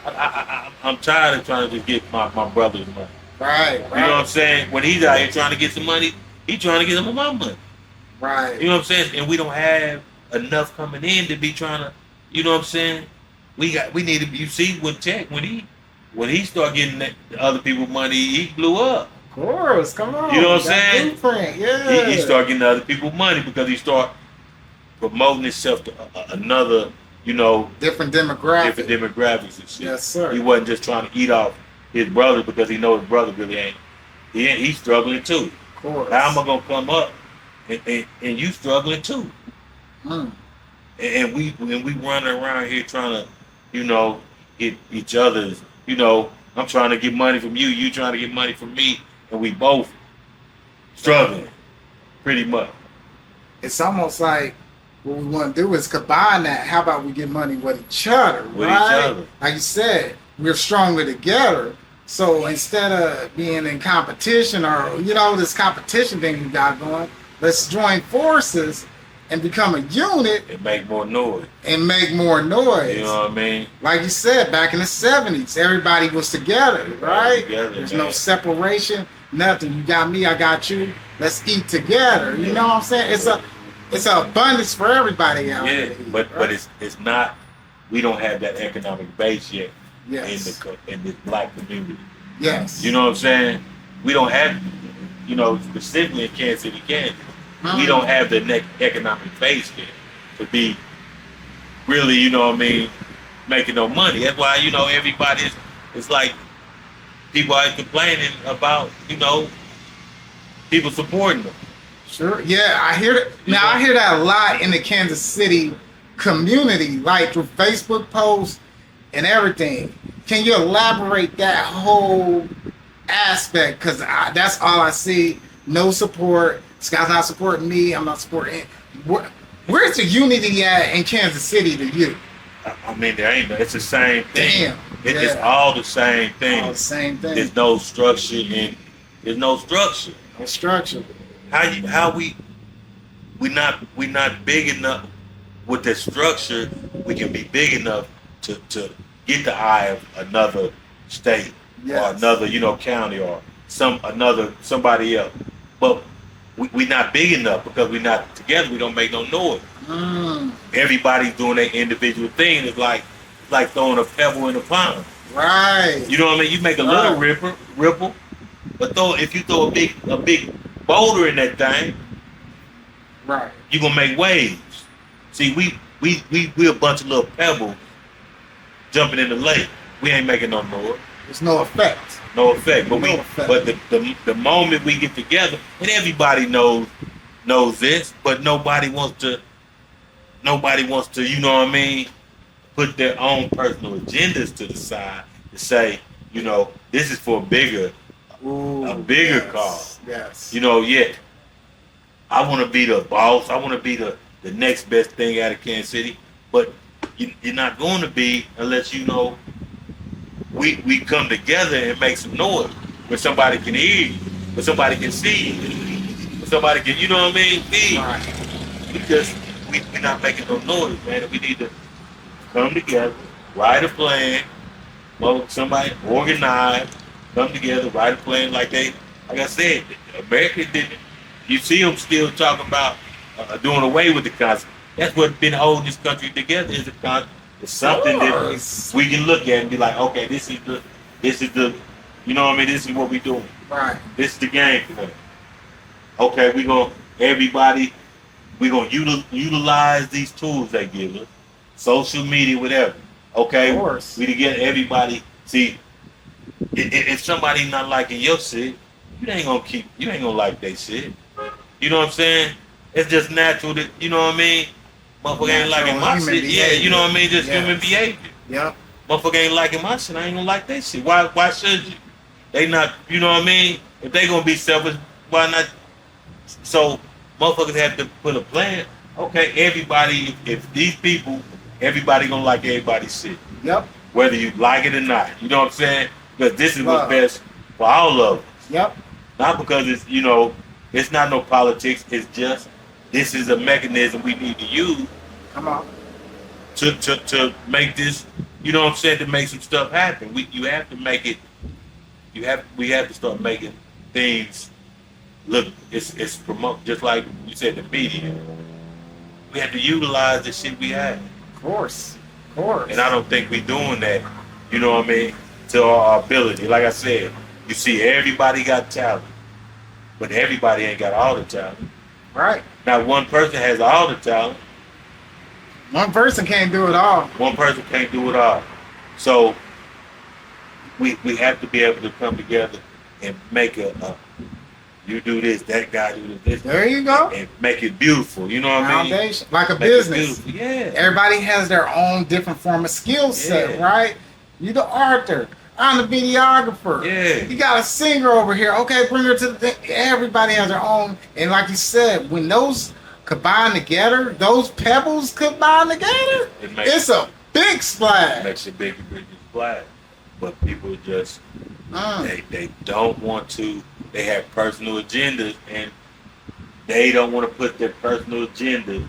I'm tired of trying to just get my brother's money. Right. You know what I'm saying? When he's out here trying to get some money, he's trying to get some of my money. Right. You know what I'm saying? And we don't have enough coming in to be trying to, you know what I'm saying? We need to, you see, when he started getting the other people's money, he blew up. Of course, come on. You know what I'm saying? Blueprint, yeah. He started getting the other people's money because he started promoting himself to another, different demographics and shit. Yes, sir. He wasn't just trying to eat off his brother because he knows his brother really ain't. He's struggling too. Of course. How am I gonna come up and you struggling too? And we running around here trying to, get each other's. I'm trying to get money from you. You trying to get money from me, and we both struggling, pretty much. It's almost like what we want to do is combine that. How about we get money with each other, With right? each other. Like you said, we're stronger together. So instead of being in competition or, this competition thing we got going, let's join forces and become a unit And make more noise. and make more noise. You know what I mean? Like you said, back in the 70s, everybody was together, right? Together, There's man. no separation, nothing. You got me, I got you. Let's eat together. You know what I'm saying? It's an abundance for everybody out Yeah, there. but it's not. We don't have that economic base yet Yes. in this black community. Yes. You know what I'm saying? We don't have, specifically in Kansas City, Kansas, we don't have the economic base yet to be really, making no money. That's why, everybody's, it's like people are complaining about, people supporting them. Sure. Yeah, I hear that. Now, I hear that a lot in the Kansas City community, like through Facebook posts and everything. Can you elaborate that whole aspect? Because that's all I see. No support. This guy's not supporting me. I'm not supporting him. Where's the unity at in Kansas City to you? I mean, there ain't. It's the same thing. Damn. It's all the same thing. All the same thing. There's no structure and there's no structure. No structure. How we not big enough with the structure. We can be big enough to get the eye of another state or another county or somebody else. But we not big enough because we're not together. We don't make no noise. Everybody's doing their individual thing. It's like throwing a pebble in a pond. Right. You know what I mean? You make a little ripple, but if you throw a big boulder in that thing, Right. you're gonna make waves. See, we a bunch of little pebbles jumping in the lake. We ain't making no noise. There's no effect. No effect. But No effect. but the moment we get together, and everybody knows this, but nobody wants to, you know what I mean, put their own personal agendas to the side to say, you know, this is for a bigger Yes. cause. Yes. You know, yeah. I want to be the boss. I want to be the next best thing out of Kansas City. But you're not going to be unless you know we come together and make some noise where somebody can hear you, where somebody can see you, where somebody can, you know what I mean, be. Right. We're not making no noise, man. We need to come together, write a plan, well, somebody organize, come together, write a plan like I said, America didn't. You see them still talking about doing away with the concept. That's what's been holding this country together is the concept. It's something that we can look at and be like, okay, this is the, you know what I mean? This is what we doing. Right. This is the game plan. Okay, we gonna utilize these tools they give us, social media, whatever. Okay, Of course. we to get everybody. See, if somebody not liking your shit, you ain't gonna like their shit. You know what I'm saying? It's just natural that, you know what I mean? Motherfucker ain't liking my Natural shit. human Yeah, you know what I mean? behavior. Just Yes. human behavior. Yep. Motherfucker ain't liking my shit. I ain't gonna like their shit. Why should you? They not, you know what I mean? If they gonna be selfish, why not? So motherfuckers have to put a plan. Okay, everybody, if these people, everybody gonna like everybody's shit. Yep. Whether you like it or not. You know what I'm saying? Because this is what's Love. best for all of us. Yep. Not because it's, you know, it's not no politics. It's just, this is a mechanism we need to use Come on. to make this, you know what I'm saying, to make some stuff happen. You have to make it, we have to start making things look, it's promote, just like you said, the media. We have to utilize the shit we have. Of course. Of course. And I don't think we're doing that, you know what I mean, to our ability. Like I said, you see everybody got talent, but everybody ain't got all the talent. Right. Now one person has all the talent, One person can't do it all. one person can't do it all. So we have to be able to come together and make you do this, that guy do this, There you go. and make it beautiful. You know what I mean? Foundation. Like a Make it business. beautiful. Yeah. Everybody has their own different form of skill set, Yeah. right? You the author. I'm the videographer. Yeah. You got a singer over here. Okay, bring her to the thing. Everybody has their own. And like you said, when those combine together, those pebbles combine together, It makes, it's a big splash. makes a big splash. But people just Mm. they don't want to. They have personal agendas, and they don't want to put their personal agenda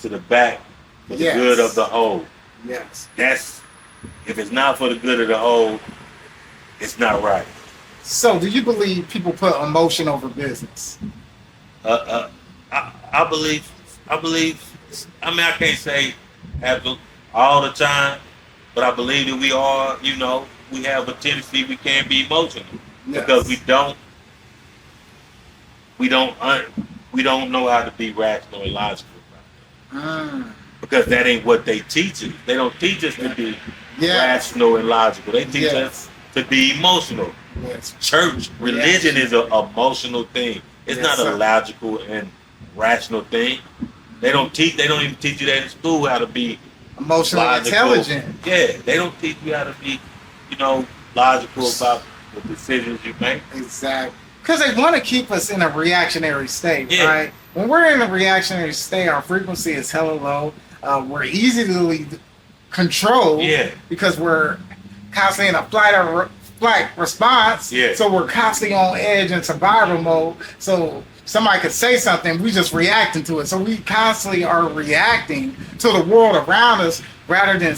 to the back for the Yes. good of the whole. Yes. That's, if it's not for the good of the whole, it's not right. So, do you believe people put emotion over business? I believe. I mean, I can't say all the time, but I believe that we are. You know, we have a tendency we can be emotional because we don't know how to be rational and logical. Mm. Because that ain't what they teach us. They don't teach us to be Yes. rational and logical. They teach Yes. us to be emotional. Yes. Church, religion is an emotional thing. It's Yes, not sir. a logical and rational thing. They don't even teach you that in school, how to be Emotionally logical. intelligent. Yeah, they don't teach you how to be, you know, logical about the decisions you make. Exactly. Because they want to keep us in a reactionary state, Yeah. right? When we're in a reactionary state, our frequency is hella low. We're easily controlled Yeah. because we're constantly in a flight response. Yeah. So we're constantly on edge in survival mode. So somebody could say something, we just reacting to it. So we constantly are reacting to the world around us rather than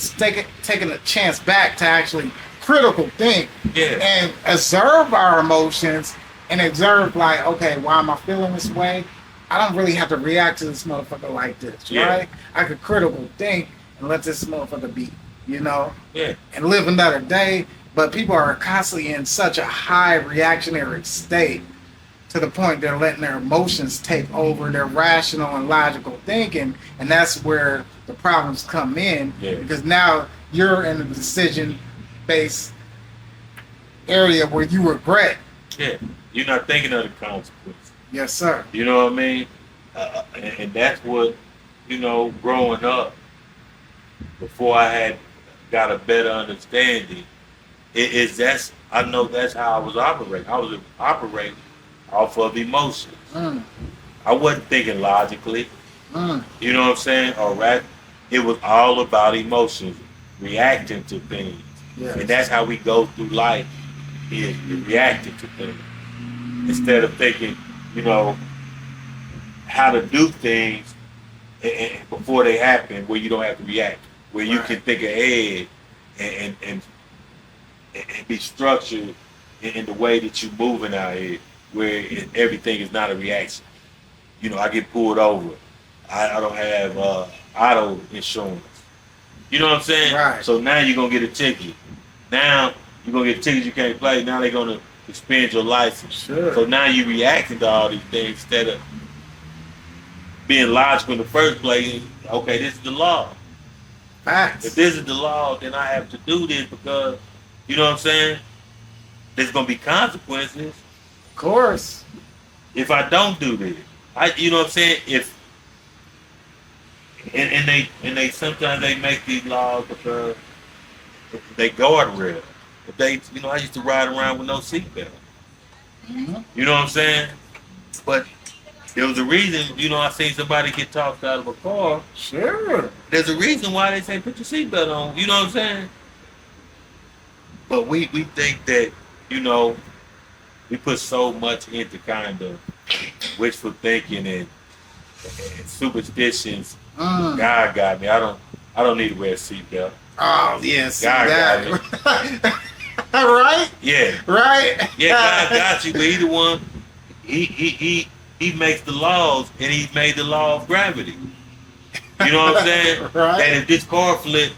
taking a chance back to actually critical think Yeah. and observe our emotions and observe like, okay, why am I feeling this way? I don't really have to react to this motherfucker like this, Yeah. right? I could critical think and let this motherfucker be, you know, Yeah. and live another day. But people are constantly in such a high reactionary state to the point they're letting their emotions take over their rational and logical thinking, and that's where the problems come in. Yeah. Because now you're in a decision-based area where you regret. Yeah, you're not thinking of the consequences. Yes, sir. You know what I mean? And that's what, growing up, before I had got a better understanding, I know that's how I was operating. I was operating off of emotions. I wasn't thinking logically. You know what I'm saying? It was all about emotions, reacting to things. Yes. And that's how we go through life, is reacting to things. Instead of thinking, how to do things before they happen, where you don't have to react, where you can think ahead and be structured in the way that you're moving out here, where everything is not a reaction. I get pulled over. I don't have auto insurance. You know what I'm saying? Right. So now you're going to get a ticket. Now you're going to get a ticket you can't play. Now they're going to suspend your license. Sure. So now you're reacting to all these things instead of being logical in the first place. Okay, this is the law. Facts. If this is the law, then I have to do this because, you know what I'm saying? There's going to be consequences. Of course. If I don't do this. You know what I'm saying? And they sometimes they make these laws because they guardrail. If they, I used to ride around with no seatbelt. Mm-hmm. You know what I'm saying? But there was a reason, I seen somebody get tossed out of a car. Sure. There's a reason why they say put your seatbelt on. You know what I'm saying? But we think that, we put so much into kind of wishful thinking and superstitions. God got me. I don't need to wear a seatbelt. Oh yes. God got me. Right? Yeah. Right? Yeah, God got you, but he the one. He makes the laws, and he made the law of gravity. You know what I'm saying? Right. And if this car flip,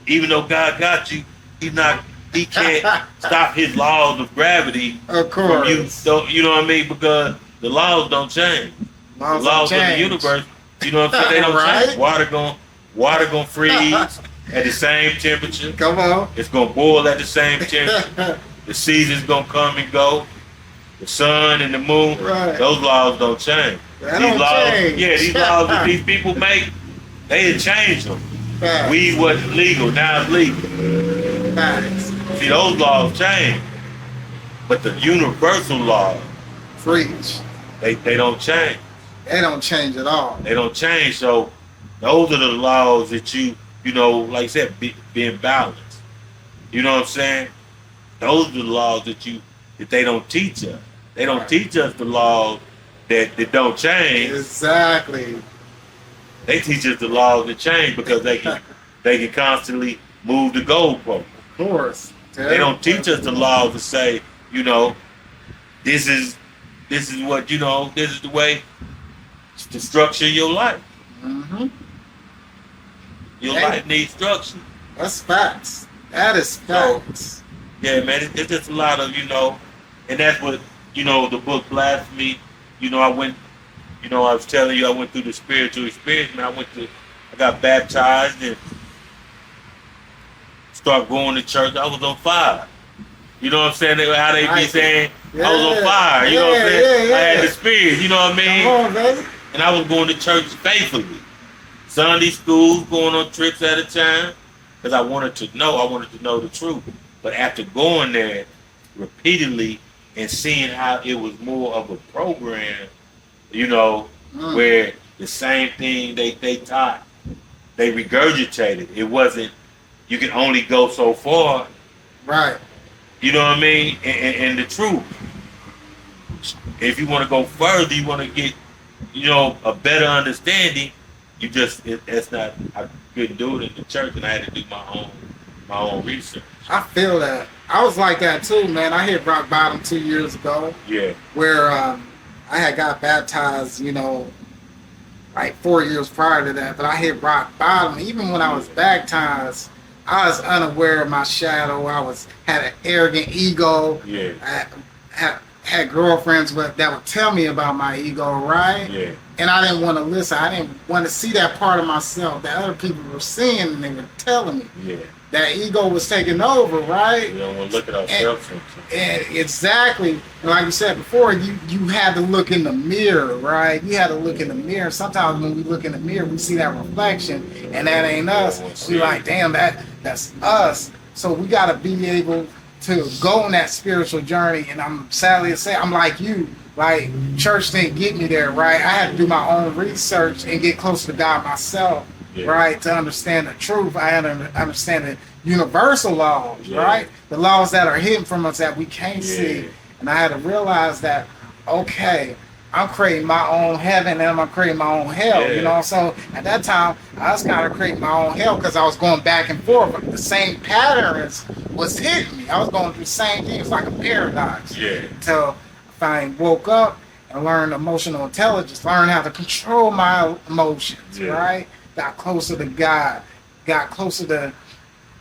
even though God got you, he can't stop his laws of gravity. Of course. From you. So, you know what I mean? Because the laws don't change. The laws of the universe, you know what I'm saying? They don't Right. change. Water gonna freeze at the same temperature. Come on. It's gonna boil at the same temperature. The seasons gonna come and go. The sun and the moon. Right. Those laws don't change. That don't change. Yeah, these laws that these people make, they had changed them. Facts. Weed wasn't legal, now it's legal. Facts. See, those laws change. But the universal laws, Preach. they don't change. They don't change at all. They don't change. So those are the laws that like I said, being balanced. You know what I'm saying? Those are the laws that they don't teach us. They don't teach us the laws that don't change. Exactly. They teach us the laws that change because they can constantly move the goalpost. Of course. They don't teach us the laws to say, this is what this is the way to structure your life. Mm-hmm. Your life needs structure. That's facts. That is facts. Yeah, man, it's just a lot of, and that's what, the book Blasphemy, I went, I was telling you, I went through the spiritual experience, man. I got baptized and started going to church. I was on fire. You know what I'm saying? How they be saying, I was on fire. You know what I'm saying? Yeah. I had the spirit, you know what I mean? Come on, baby. And I was going to church faithfully. Sunday school, going on trips at a time. Because I wanted to know the truth. But after going there repeatedly and seeing how it was more of a program, where the same thing they taught, they regurgitated. It wasn't, you can only go so far. Right. You know what I mean? And the truth. If you want to go further, you want to get, a better understanding, I couldn't do it in the church, and I had to do my own research. I feel that. I was like that too, man. I hit rock bottom 2 years ago. Yeah. Where I had got baptized, like 4 years prior to that. But I hit rock bottom. Even when I was baptized, I was unaware of my shadow. Had an arrogant ego. Yeah. had girlfriends that would tell me about my ego, right? Yeah. And I didn't want to listen. I didn't want to see that part of myself that other people were seeing, and they were telling me Yeah. that ego was taking over, right? We don't want to look at ourselves sometimes. And exactly, and like you said before, you had to look in the mirror, right? You had to look in the mirror. Sometimes when we look in the mirror, we see that reflection, and that ain't us. We like, damn, that's us. So we got to be able to go on that spiritual journey. And I'm sadly to say, I'm like you. Like, church didn't get me there, right? I had to do my own research and get closer to God myself, right? To understand the truth. I had to understand the universal laws, right? The laws that are hidden from us that we can't see. And I had to realize that, okay, I'm creating my own heaven and I'm creating my own hell, you know? So at that time, I was kind of creating my own hell because I was going back and forth. The same patterns was hitting me. I was going through the same thing. It was like a paradox. Until I woke up and learned emotional intelligence, learned how to control my emotions, right? Got closer to God, got closer to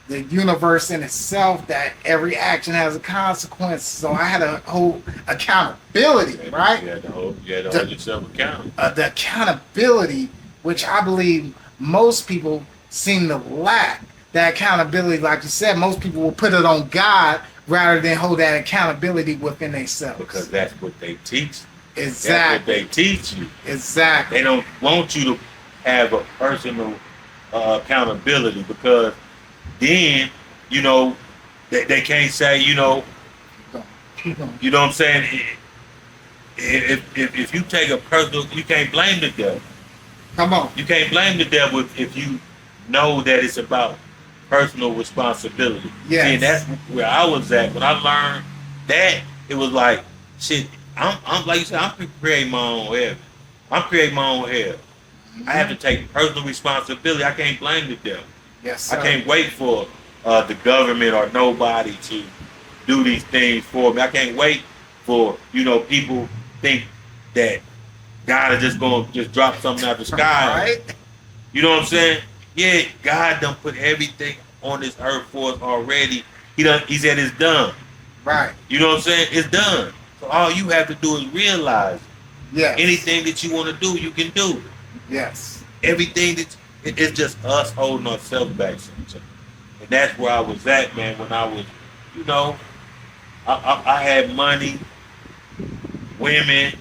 the universe in itself, that every action has a consequence. So I had to hold accountability, right? You had to hold yourself accountable. The accountability, which I believe most people seem to lack. That accountability, like you said, most people will put it on God rather than hold that accountability within themselves. Because that's what they teach. Exactly. That's what they teach you. Exactly. They don't want you to have a personal accountability, because then, you know, they can't say, you know, Keep going. you know what I'm saying? If you take a personal, you can't blame the devil. Come on. You can't blame the devil if you know that it's about personal responsibility. Yes. And that's where I was at. When I learned that, it was like, shit, I'm like you said, I'm creating my own heaven. I'm creating my own hell. I have to take personal responsibility. I can't blame the devil. Yes, sir. I can't wait for the government or nobody to do these things for me. I can't wait for, you know, people think that God is just going to just drop something out the sky. Right? You know what I'm saying? Yeah, God done put everything on this earth for us already. He said it's done. Right. You know what I'm saying? It's done. So all you have to do is realize Yes. anything that you want to do, you can do. Yes. Everything it's just us holding ourselves back sometimes. And that's where I was at, man, when I was, you know, I had money, women,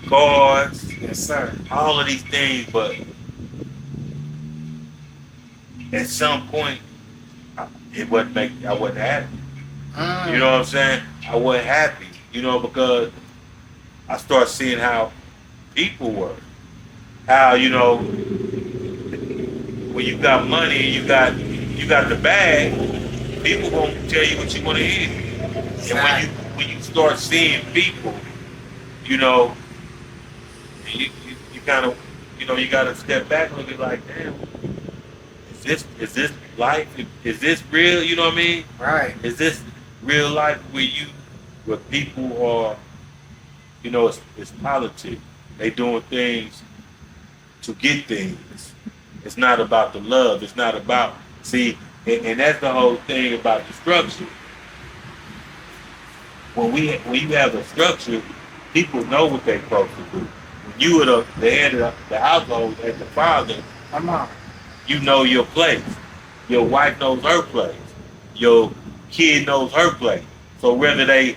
cars, Yes, sir. all of these things, but at some point, I wasn't happy. You know what I'm saying? I wasn't happy, you know, because I started seeing how people were. How, you know, when you got money and you got the bag, people gonna tell you what you want to hear. Exactly. And when you start seeing people, you know, you kind of, you know, you got to step back and look at like, damn, is this life? Is this real? You know what I mean? Right. Is this real life where people are, you know, it's politics. They doing things to get things. It's not about the love. It's not about, see, and that's the whole thing about the structure. When you have a structure, people know what they're supposed to do. When you are the head of the household as the father, Come on. you know your place. Your wife knows her place. Your kid knows her place. So whether they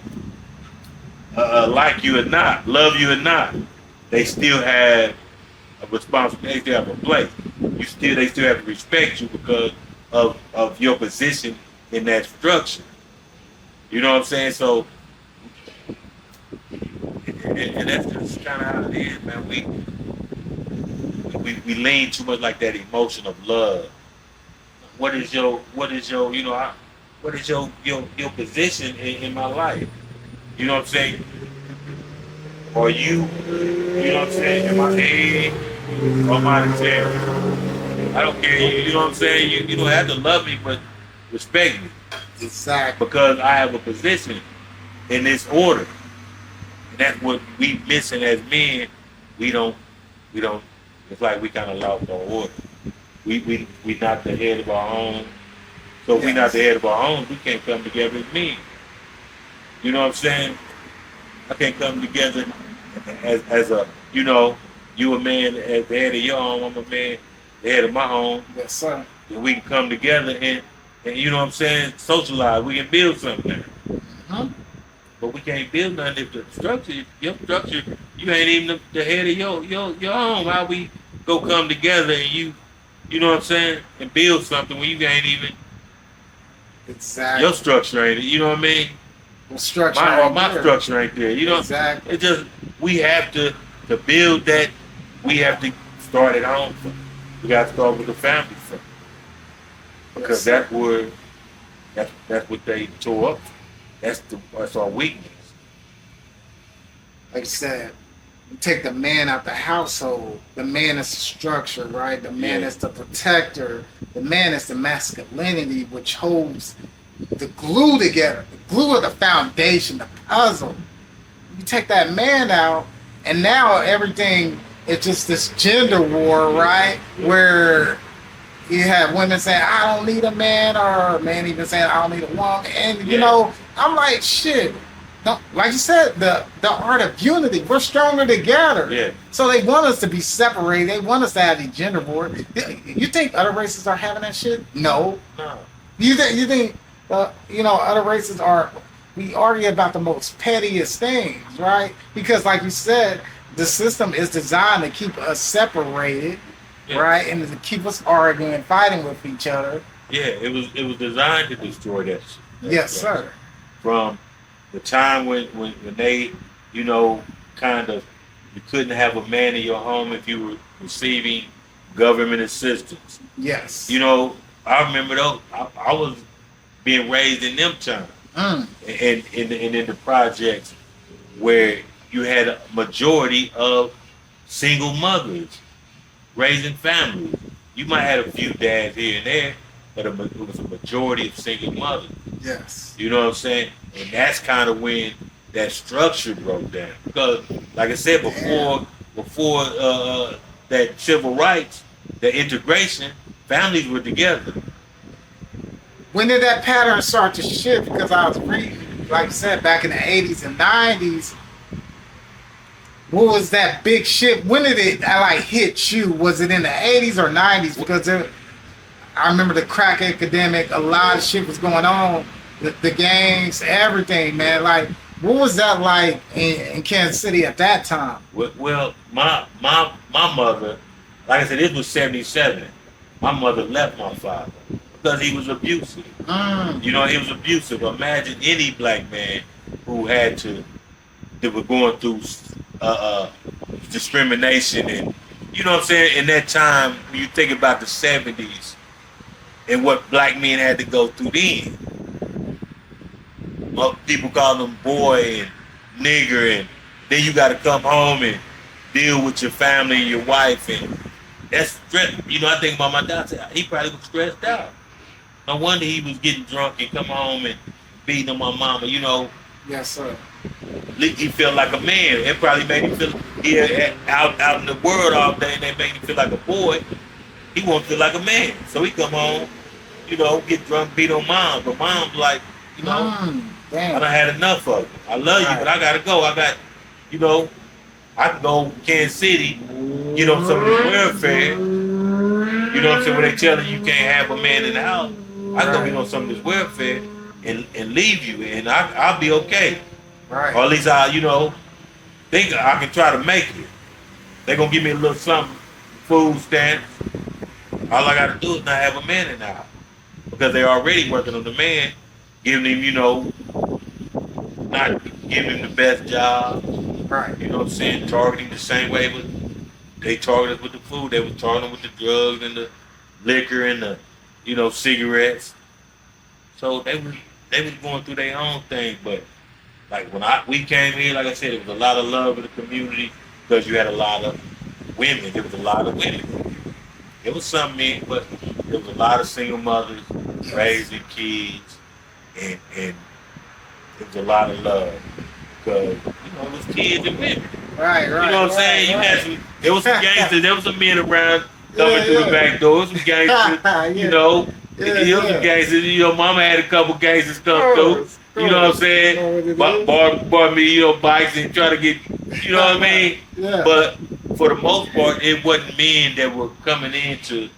like you or not, love you or not, they still have a responsibility. They still have a place. They still have to respect you because of your position in that structure. You know what I'm saying? So, and that's just kind of how it is, man. We lean too much like that emotion of love. What is your you know, what is your position in my life? You know what I'm saying? Or you know what I'm saying? Am I A or am I the tail? I don't care. You know what I'm saying? You don't have to love me, but respect me. Exactly. Because I have a position in this order. And that's what we missing as men. We don't, it's like we kind of lost our order. We not the head of our own. So if we not the head of our own, we can't come together as men. You know what I'm saying? I can't come together as a, you a man as the head of your home, I'm a man, the head of my home. Yes, sir. And we can come together and you know what I'm saying, socialize. We can build something. Huh? But we can't build nothing if the structure, your structure, you ain't even the head of your home. How we go come together and you know what I'm saying, and build something when you ain't even, Exactly. your structure ain't it, you know what I mean? Well, structure. My structure ain't there. You know, exactly. It just we have to build that. We have to start at home first. We got to start with the family first, because that's where that's what they tore up. That's our weakness. Like I said, you take the man out the household. The man is the structure, right? The man is the protector. The man is the masculinity, which holds the glue together, the glue of the foundation, the puzzle. You take that man out, and now everything is just this gender war, right? Where you have women saying, I don't need a man, or a man even saying, I don't need a woman. And, you know, I'm like, shit. No, like you said, the art of unity. We're stronger together. Yeah. So they want us to be separated. They want us to have these gender wars. You think other races are having that shit? No. No. You think other races are, we argue about the most pettiest things, right? Because like you said, the system is designed to keep us separated, right? And to keep us arguing and fighting with each other. Yeah, it was designed to destroy that shit. Yes, sir. From the time when they, kind of, you couldn't have a man in your home if you were receiving government assistance. Yes. I remember though, I was being raised in them times. And in the projects where you had a majority of single mothers raising families. You might have a few dads here and there, but it was a majority of single mothers. Yes. You know what I'm saying? And that's kind of when that structure broke down. Because, like I said before that civil rights, the integration, families were together. When did that pattern start to shift? Because I was reading, like I said, back in the 80s and 90s, what was that big shift? When did it hit you? Was it in the 80s or 90s? Because I remember the crack epidemic, a lot of shit was going on, the gangs, everything, man. Like, what was that like in Kansas City at that time? Well, my mother, like I said, this was 77. My mother left my father because he was abusive. He was abusive. Imagine any black man who that was going through discrimination, and you know what I'm saying, in that time when you think about the 70s and what black men had to go through then. People call them boy and nigger, and then you got to come home and deal with your family and your wife, and that's stress. I think about my dad. He probably was stressed out. No wonder he was getting drunk and come home and beating on my mama. Yes, sir. He felt like a man. It probably made him feel out in the world all day, and they made him feel like a boy. He won't feel like a man. So he come home, get drunk, beat on mom. But mom's like, I done had enough of it. I love you, but I gotta go. I can go to Kansas City, get on some of this welfare. You know what I'm saying? When they telling you can't have a man in the house, I can go get on some of this welfare and leave you, and I'll be okay. Right. Or at least I, think I can try to make it. They gonna give me a little something, food stamps. All I gotta do is not have a man in the house, because they're already working on the man, giving him, not giving him the best job. Right. You know what I'm saying? Targeting the same way they target us with the food. They was targeting with the drugs and the liquor and the, cigarettes. So they was going through their own thing. But like when we came here, like I said, it was a lot of love in the community because you had a lot of women. There was a lot of women. It was some men, but there was a lot of single mothers raising kids, and it was a lot of love. Because, it was kids and women. Right. You know what I'm saying? There was some gangsters, there was some men around coming through the back door, some gangsters, There was some gangsters, mama had a couple gangsters come through. You know what I'm saying? You know what it Bought me, bikes and try to get, you know what I mean? Yeah. But for the most part, it wasn't men that were coming in to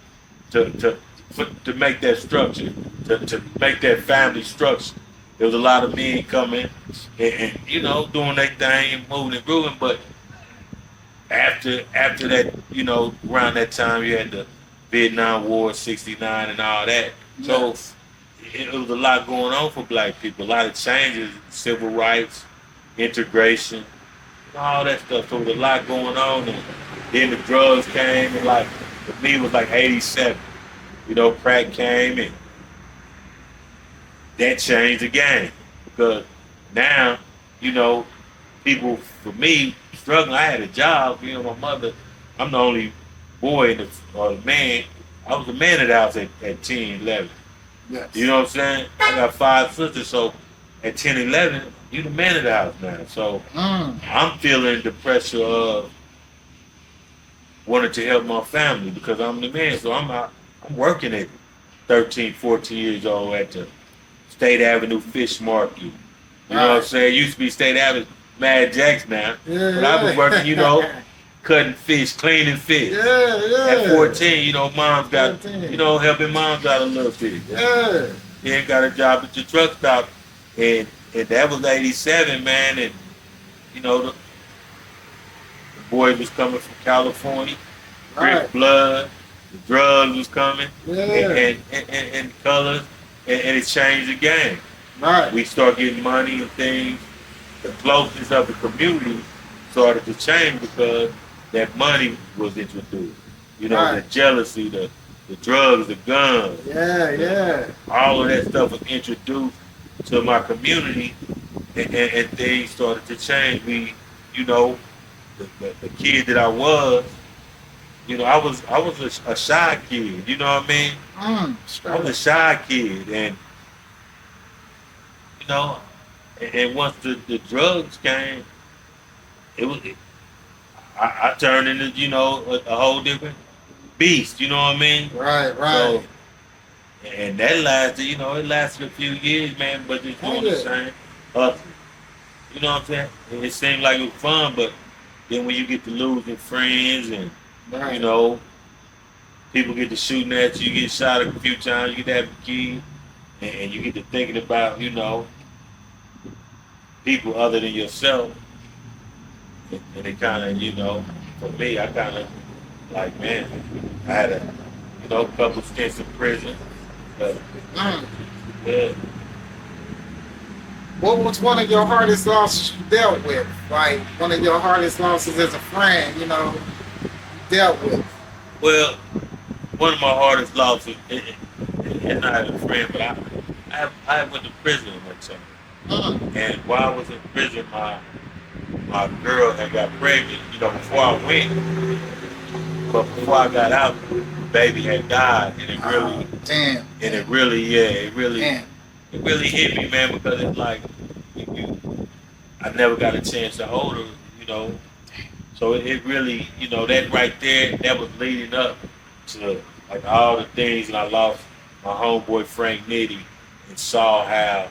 make that structure, to make that family structure. There was a lot of men coming and doing their thing and moving and grooving. But after that, around that time, you had the Vietnam War, '69, and all that. So Yes. it was a lot going on for black people. A lot of changes, civil rights, integration, all that stuff. So there was a lot going on. And then the drugs came, and like for me, it was like '87. Crack came, and that changed the game because now, people for me struggling. I had a job. My mother. I'm the only boy or the man. I was the man of the house at 10, 11. Yes. You know what I'm saying? I got 5 sisters, so at 10, 11, you the man of the house now. So I'm feeling the pressure of wanting to help my family because I'm the man. So I'm working at 13, 14 years old at the State Avenue Fish Market. You know what I'm saying? It used to be State Avenue Mad Jacks now. Yeah, but I've been working, cutting fish, cleaning fish. Yeah. At 14, mom's got, 14. helping moms out a little bit. Yeah. Then got a job at the truck stop. And that was '87, man. And, the boys was coming from California. Right. Drip blood. The drugs was coming. Yeah. And colors. And it changed the game. Right. We start getting money and things. The closeness of the community started to change because that money was introduced. Right. The jealousy, the drugs, the guns. Yeah. All of that stuff was introduced to my community, and things started to change. We, the kid that I was, I was a shy kid. You know what I mean? I was a shy kid, and and once the drugs came, I turned into a whole different beast. You know what I mean? Right. So, and that lasted, it lasted a few years, man, but just doing the same hustle. You know what I'm saying? And it seemed like it was fun, but then when you get to losing friends and, people get to shooting at you, get shot a few times, you get to have a kid, and you get to thinking about, people other than yourself. And it kind of, for me, I kind of, like, man, I had a couple stints in prison. But, yeah. What was one of your hardest losses you dealt with? Like, one of your hardest losses as a friend, you dealt with? Well, one of my hardest losses, and not as a friend, but I went to prison one time. And while I was in prison, my girl had got pregnant, before I went. But before I got out, the baby had died, and it really, damn. And it really hit me, man, because it's like I never got a chance to hold her, So it really, that right there, that was leading up to like all the things, and I lost my homeboy Frank Nitty and saw how,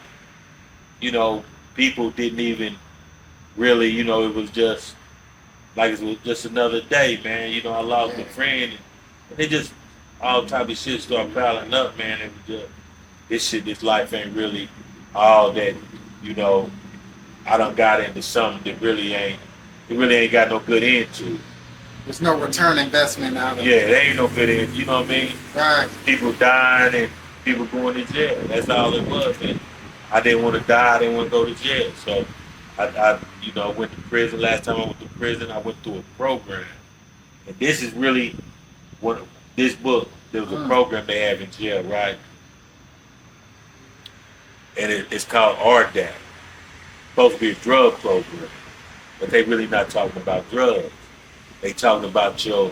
people didn't even really, it was just like it was just another day, man. I lost a friend, and it just all type of shit started piling up, man. It was just this life ain't really all that, I done got into something that really ain't got no good end to it. There's no return investment out of it. Yeah, there ain't no good end, you know what I mean? Right. People dying and people going to jail. That's all it was. And I didn't want to die, I didn't want to go to jail. So I went to prison. Last time I went to prison, I went through a program. And this is really this book, there was a program they have in jail, right? And it's called RDAC. Supposed to be a drug program. But they really not talking about drugs. They talking about your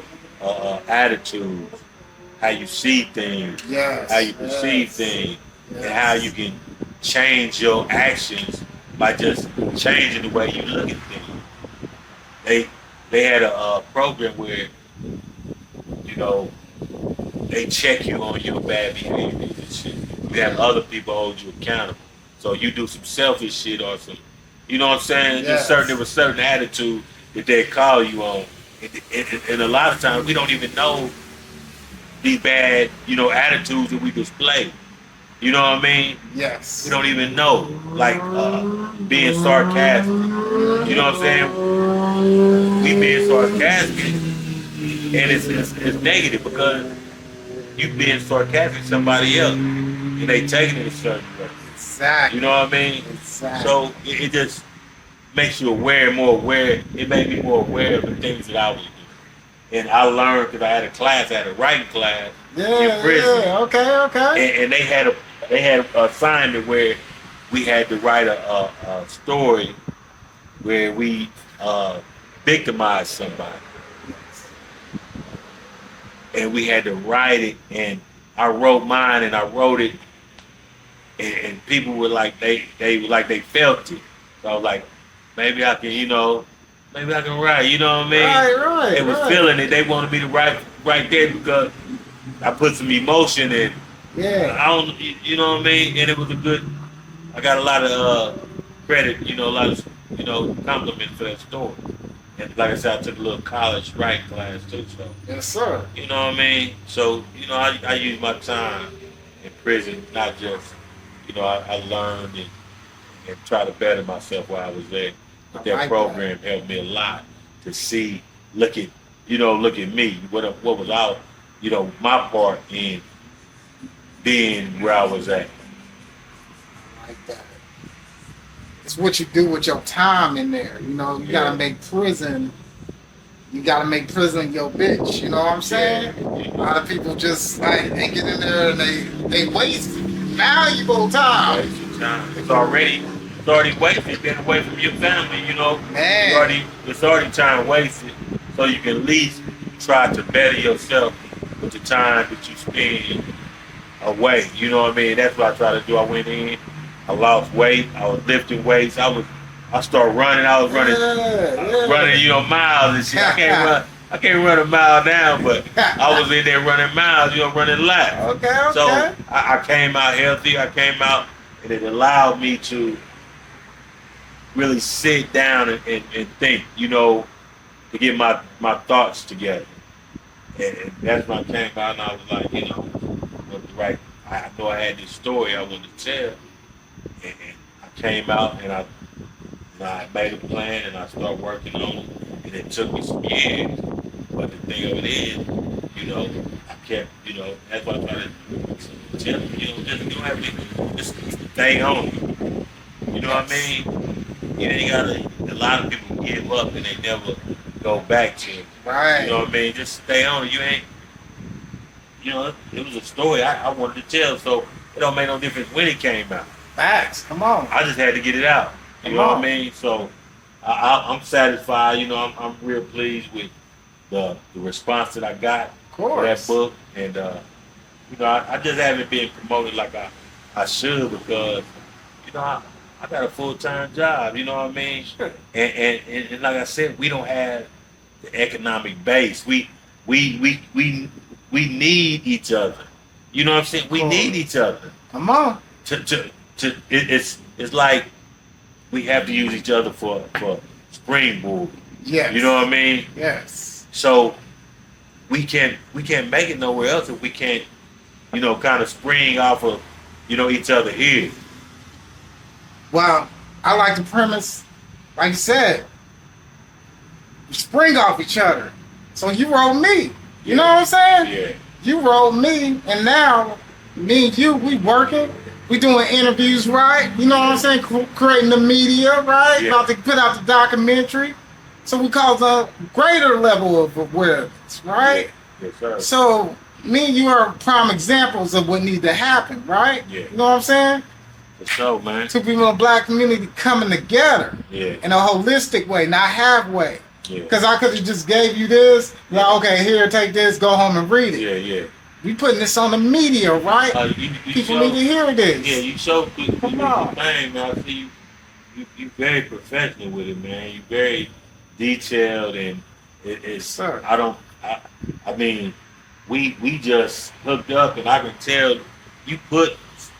attitudes, how you see things, how you perceive things, and how you can change your actions by just changing the way you look at things. They had a program where, they check you on your bad behaviors and shit. You have other people hold you accountable. So you do some selfish shit or some, you know what I'm saying? Yes. There was certain attitude that they call you on, and a lot of times we don't even know these bad, attitudes that we display. You know what I mean? Yes. We don't even know, like being sarcastic. You know what I'm saying? We being sarcastic, and it's negative because you being sarcastic to somebody else, and they taking it a certain way. Exactly. You know what I mean? Exactly. So it just makes you more aware. It made me more aware of the things that I was doing. And I learned because I had a writing class in prison. Yeah. Okay. And they had an assignment where we had to write a story where we victimized somebody. And we had to write it, and I wrote mine, and I wrote it, and people were like, they felt it. So I was like, maybe I can write, you know what I mean? Right. They was feeling it. They wanted me to write right there because I put some emotion in. Yeah. I don't, you know what I mean? And it was I got a lot of credit, a lot of compliments for that story. And like I said, I took a little college writing class too, so. Yes, sir. You know what I mean? So, I use my time in prison, not just, I learned and try to better myself while I was there. But that program helped me a lot to see, look at me, what was out, my part in being where I was at. Like that. It's what you do with your time in there. You gotta make prison. You gotta make prison your bitch. You know what I'm saying? Yeah. A lot of people just they get in there and they waste valuable time. Waste your time. It's already wasted. Been away from your family. Man. It's already time wasted. So you can at least try to better yourself with the time that you spend away. You know what I mean? That's what I try to do. I went in. I lost weight. I was lifting weights. I started running. I was running, miles and shit. I can't run a mile now, but I was in there running miles, running laps. Okay. So I came out healthy. I came out, and it allowed me to really sit down and think, to get my thoughts together. And that's when I came out, and I was like, I know I had this story I wanted to tell. And I came out and I made a plan and I started working on it, and it took me some years. But the thing of it is, I kept, that's why I try to tell them, just stay on it. You know what I mean? A lot of people give up and they never go back to it. Right. You know what I mean? Just stay on it. It was a story I wanted to tell, so it don't make no difference when it came out. Facts. Come on. I just had to get it out. You know what I mean? So I'm satisfied. I'm real pleased with the response that I got for that book. And, I just haven't been promoted like I should because, I got a full-time job. You know what I mean? Sure. And like I said, we don't have the economic base. We need each other. You know what I'm saying? We need each other. Come on. It's like we have to use each other for springboard. Yes. You know what I mean? Yes. So we can't make it nowhere else if we can't, kind of spring off of, each other here. Well, I like the premise, like you said, spring off each other. So you wrote me. You know what I'm saying? Yeah. You wrote me, and now me and you, we working. We doing interviews, right? You know what I'm saying? Creating the media, right? Yeah. About to put out the documentary. So we cause a greater level of awareness, right? Yes, sir. So me and you are prime examples of what need to happen, right? Yeah. You know what I'm saying? For sure, man. Two people in the black community coming together Yeah. in a holistic way, not halfway. Yeah. Because I could have just gave you this, like, okay, here, take this, go home and read it. Yeah. We putting this on the media, right? People need to hear this. Yeah, you show people Come on. the thing, man. I see you very professional with it, man. You very detailed, and it's. Sir. I mean, we just hooked up, and I can tell you put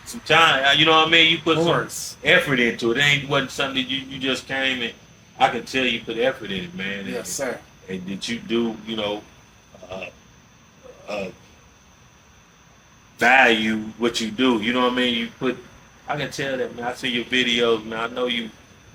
some time. You know what I mean? You put Of some course. effort into it. It wasn't something that you just came and I can tell you put effort in it, man. Yes, sir. And that you do, uh, uh, value what you do. You know what I mean? I can tell that, man. I see your videos, man. I know you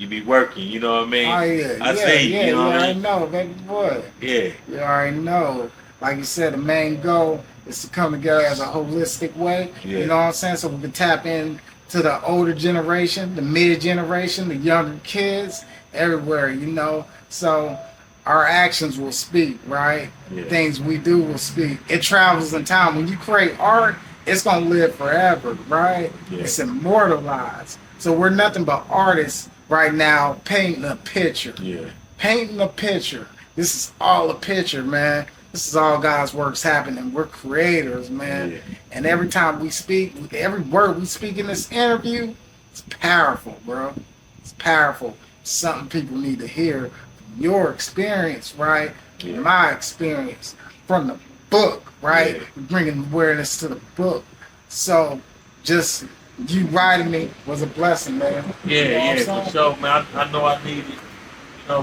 be working. You know what I mean? Oh yeah, I see. yeah. You know You what I already mean? know, baby boy. Yeah. You already know. Like you said, the main goal is to come together as a holistic way. Yeah. You know what I'm saying? So we can tap in to the older generation, the mid generation, the younger kids, everywhere. You know, so our actions will speak, right? Yeah. Things we do will speak. It travels in time. When you create art, it's gonna live forever, right? Yeah. It's immortalized. So we're nothing but artists right now, painting a picture. Yeah. Painting a picture. This is all a picture, man. This is all God's works happening. We're creators, man. Yeah. And every time we speak, every word we speak in this interview, it's powerful, bro. It's powerful. It's something people need to hear from your experience, right? Yeah. My experience from the book, right? Yeah. Bringing awareness to the book. So just you writing me was a blessing, man. Yeah, You know what I'm yeah, saying? for sure, man. I know I needed,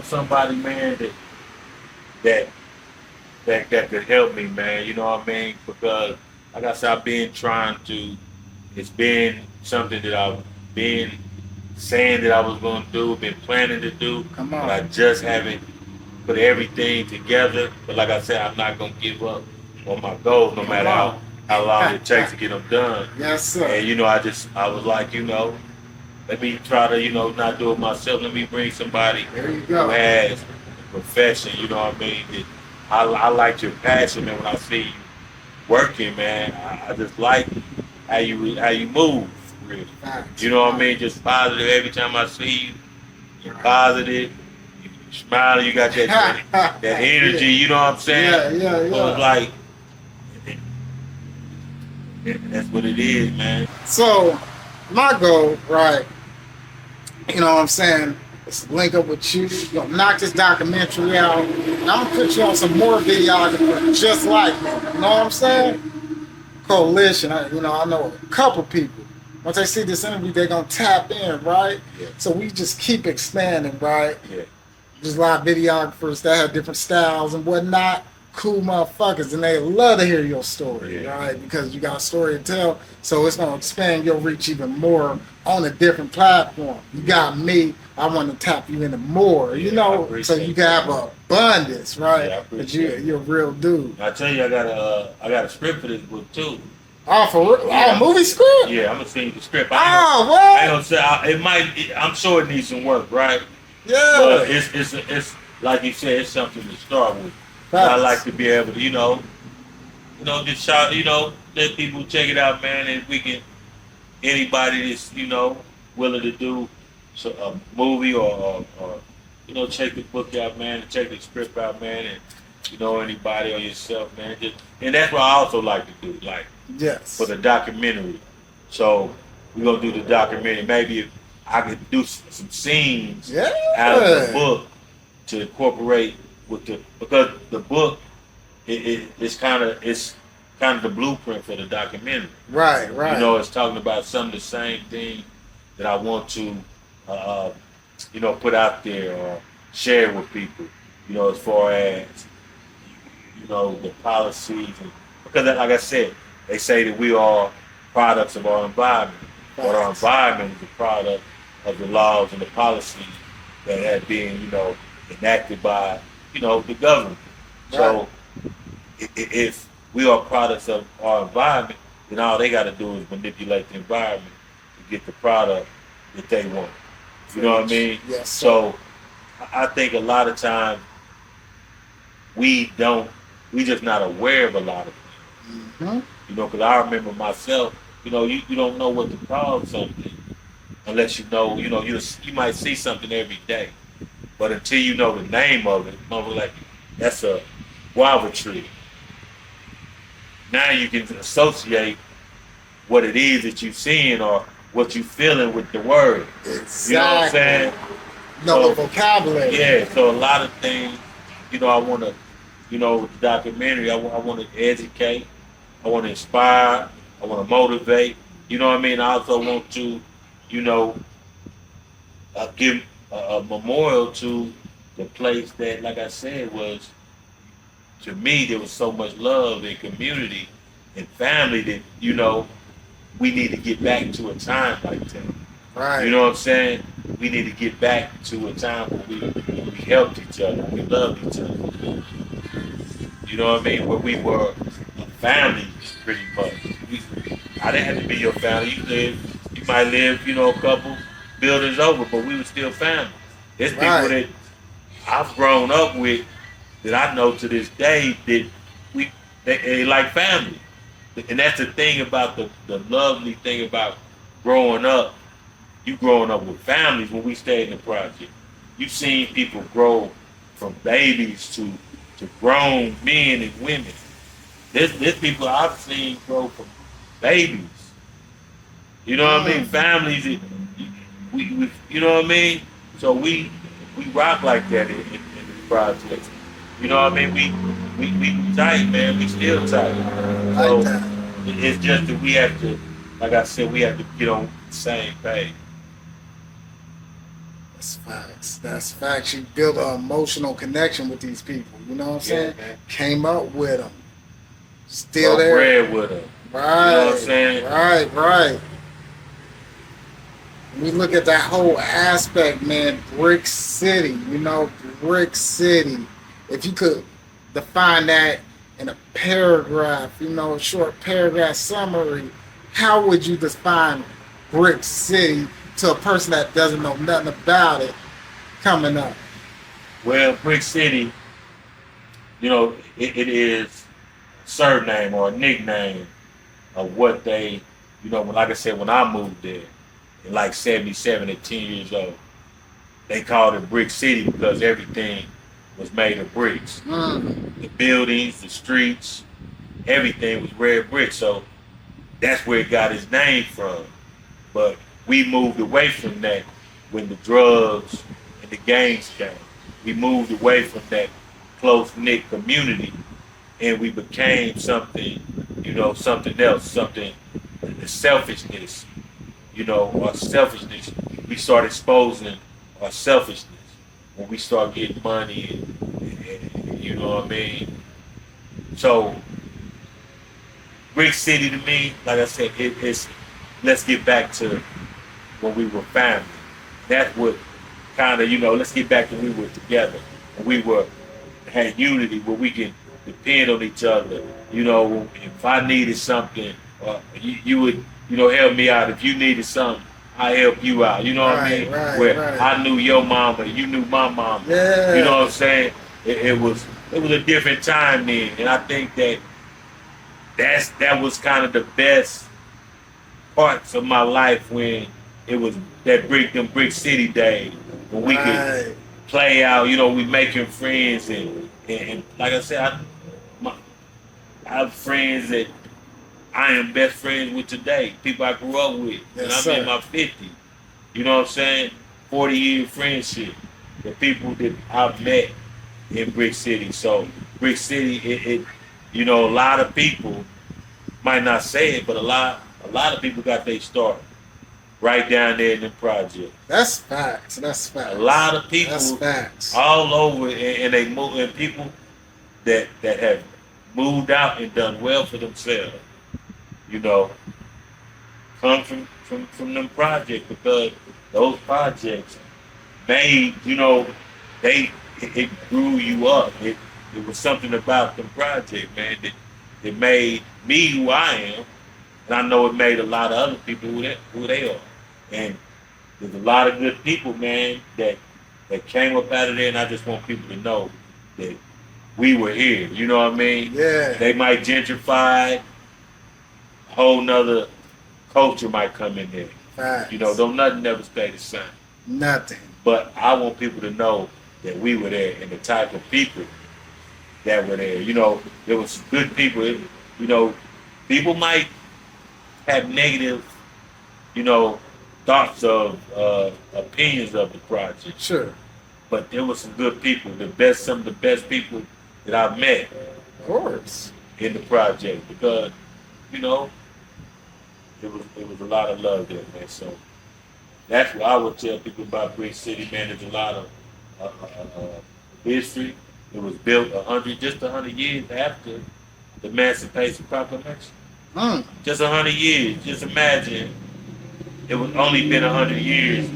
somebody, man, that could help me, man. You know what I mean? Because, like I said, it's been something that I've been saying that I was going to do, been planning to do, Come but on. I just haven't put everything together. But like I said, I'm not going to give up on my goals, no matter how long it takes to get them done. Yes, sir. And, I was like, let me try to, not do it myself. Let me bring somebody There you who go. has a profession, you know what I mean? I like your passion, man, when I see you working, man. I just like how you move, really. Facts. You know what I mean? Just positive. Every time I see you, you're positive. You smiling. You got that energy. Yeah. You know what I'm saying? Yeah. So it's like, that's what it is, man. So, my goal, right, you know what I'm saying, is to link up with you. You're going to knock this documentary out, and I'm going to put you on some more videographers just like me. You know what I'm saying? Coalition, I know a couple people. Once they see this interview, they're going to tap in, right? Yeah. So we just keep expanding, right? Yeah. There's a lot of videographers that have different styles and whatnot. Cool motherfuckers, and they love to hear your story, Yeah. right? Because you got a story to tell, so it's gonna expand your reach even more on a different platform. You got me, I want to tap you into more, Yeah, I so appreciate you can have an abundance, right? Yeah, I But appreciate you're a real dude. I tell you, I got a script for this book too. Oh, for real? Yeah. Oh, movie script? Yeah, I'm gonna send you the script. Oh, I ain't what? gonna say I'm sure it needs some work, right? Yeah. But it's like you said, it's something to start with. I like to be able to, just shout, let people check it out, man, and we can anybody that's willing to do a movie or check the book out, man, and check the script out, man, and anybody or yourself, man. And that's what I also like to do, like Yes. for the documentary. So we're gonna do the documentary. Maybe if I could do some scenes Yeah. out of the book to incorporate because the book it's kind of the blueprint for the documentary. Right. It's talking about some of the same things that I want to put out there or share with people. As far as the policies because like I said, they say that we are products of our environment, but our environment is a product of the laws and the policies that have been enacted by the government. So if we are products of our environment, then all they got to do is manipulate the environment to get the product that they want. You know what I mean? Yes. So I think a lot of times we just not aware of a lot of things. Mm-hmm. Because I remember myself, you don't know what to call something unless you might see something every day. But until you know the name of it, like that's a guava tree. Now you can associate what it is that you're seeing or what you're feeling with the word. Exactly. You know what I'm saying? No vocabulary. Yeah, so a lot of things, I want to, with the documentary, I want to educate, I want to inspire, I want to motivate, You know what I mean? I also want to, you know, give a memorial to the place that, like I said, was, to me, there was so much love and community and family that, you know, we need to get back to a time like that. Right. You know what I'm saying? We need to get back to a time where we helped each other, we loved each other. You know what I mean? Where we were a family, pretty much. I didn't have to be your family. You might live, you know, a couple buildings over, but we were still family. There's people Right. that I've grown up with that I know to this day that they like family. And that's the thing about the lovely thing about growing up. You growing up with families when we stayed in the project. You've seen people grow from babies to grown men and women. There's people I've seen grow from babies. You know what I mean? Families, we you know what I mean? So we rock like that in the projects. You know what I mean? We tight, man. We still tight. So Like that. it's just that we have to, like I said, we have to get on the same page. That's facts. That's facts. You build an emotional connection with these people. You know what I'm saying? man. Came up with them. Still Broke there. bread with them. Right. You know what I'm saying? Right. We look at that whole aspect, man. Brick City. You know, Brick City. If you could define that in a paragraph, you know, a short paragraph summary, how would you define Brick City to a person that doesn't know nothing about it coming up? Well, Brick City, you know, it is a surname or a nickname of what they, you know, like I said, when I moved there in like 77 at 10 years old, they called it Brick City because everything was made of bricks. The buildings, the streets, everything was red brick. So that's where it got its name from. But we moved away from that when the drugs and the gangs came. We moved away from that close-knit community and we became something, you know, something else, something, the selfishness, you know, our selfishness. We start exposing our selfishness when we start getting money and you know what I mean? So, Brick City to me, like I said, it's, let's get back to when we were family. That's what kind of, you know, let's get back to when we were together. When we had unity where we can depend on each other. You know, if I needed something, you would, you know, help me out. If you needed something, I help you out. You know what I mean? Where I knew your mama, you knew my mama. Yeah. You know what I'm saying? It was a different time then, and I think that was kind of the best parts of my life when it was them Brick City days when we could play out. You know, we making friends and like I said, I have friends that I am best friends with today. People I grew up with, and I'm in my 50s. You know what I'm saying? 40-year friendship. The people that I've met in Brick City. So Brick City, it you know, a lot of people might not say it, but a lot of people got their start right down there in the project. That's facts. That's facts. A lot of people That's facts. all over, and they move, and people that have moved out and done well for themselves. You know, come from them projects because those projects made, you know, it grew you up. It was something about them projects, man, that made me who I am, and I know it made a lot of other people who they are. And there's a lot of good people, man, that came up out of there, and I just want people to know that we were here. You know what I mean? Yeah. They might gentrify. A whole nother culture might come in there. Facts. You know, nothing ever stay the same. Nothing. But I want people to know that we were there and the type of people that were there. You know, there was good people. You know, people might have negative, you know, thoughts of opinions of the project. Sure. But there was some good people. Some of the best people that I've met. Of course. In the project because, you know, it was a lot of love there, man. So that's what I would tell people about Brick City, man. There's a lot of history. It was built 100 years after the Emancipation Proclamation. Mm. Just 100 years. Just imagine it was only been 100 years.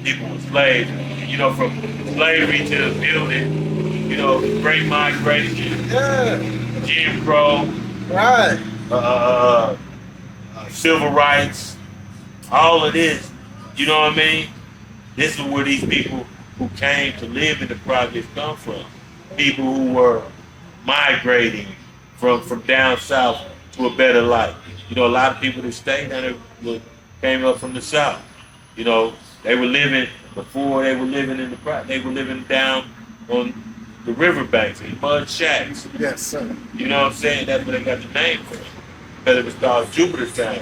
People were slaves, you know, from slavery to building, you know, the Great Migration, Yeah. Jim Crow, Right. civil rights, all of this. You know what I mean? This is where these people who came to live in the projects come from. People who were migrating from down south to a better life. You know, a lot of people that stayed down there came up from the south. You know, they were living before they were living in the project. They were living down on the riverbanks in mud shacks. Yes, sir. You know what I'm saying? That's where they got the name from. Because it was called Jupiter Town.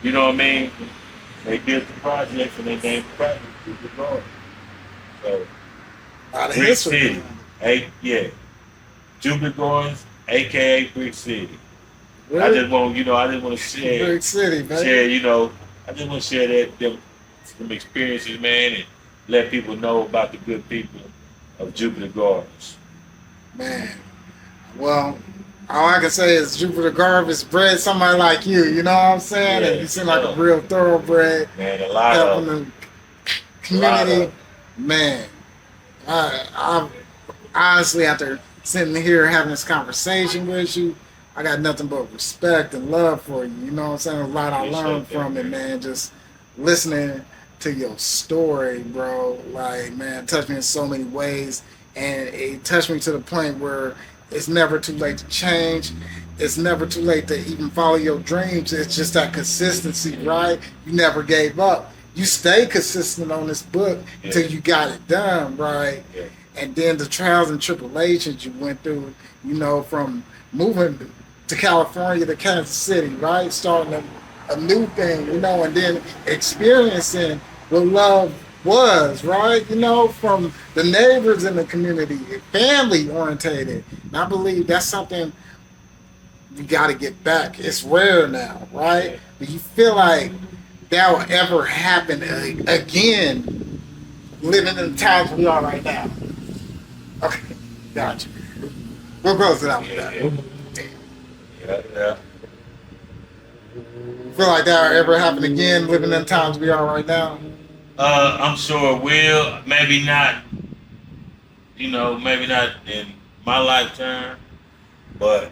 You know what I mean? They built the project and they named the project Jupiter Garden. So, A lot of Brick history. City. Yeah. Jupiter Gardens, aka Brick City. I Really? just want, you know, I just want to share, Brick City, baby. you know, I just want to share some experiences, man, and let people know about the good people of Jupiter Gardens. Man. Well, all I can say is Jupiter Garbage bred somebody like you know what I'm saying? Yeah, And you seem like a real thoroughbred, Man, a lot helping of the community. of- Man, I honestly, after sitting here having this conversation with you, I got nothing but respect and love for you. You know what I'm saying? A lot I Appreciate learned that, from it, man. Just listening to your story, bro. Like, man, it touched me in so many ways. And it touched me to the point where it's never too late to change. It's never too late to even follow your dreams. It's just that consistency, right? You never gave up. You stayed consistent on this book until you got it done, right? Yeah. And then the trials and tribulations you went through, you know, from moving to California to Kansas City, right? Starting a new thing, you know, and then experiencing what love was, right? You know, from the neighbors in the community, family orientated. And I believe that's something you got to get back. It's rare now, right? Yeah. But you feel like that will ever happen again, living in the times we are right now. Okay, gotcha. We'll close it out with that. Yeah. Feel like that will ever happen again, living in the times we are right now? I'm sure it will. Maybe not, you know, maybe not in my lifetime, but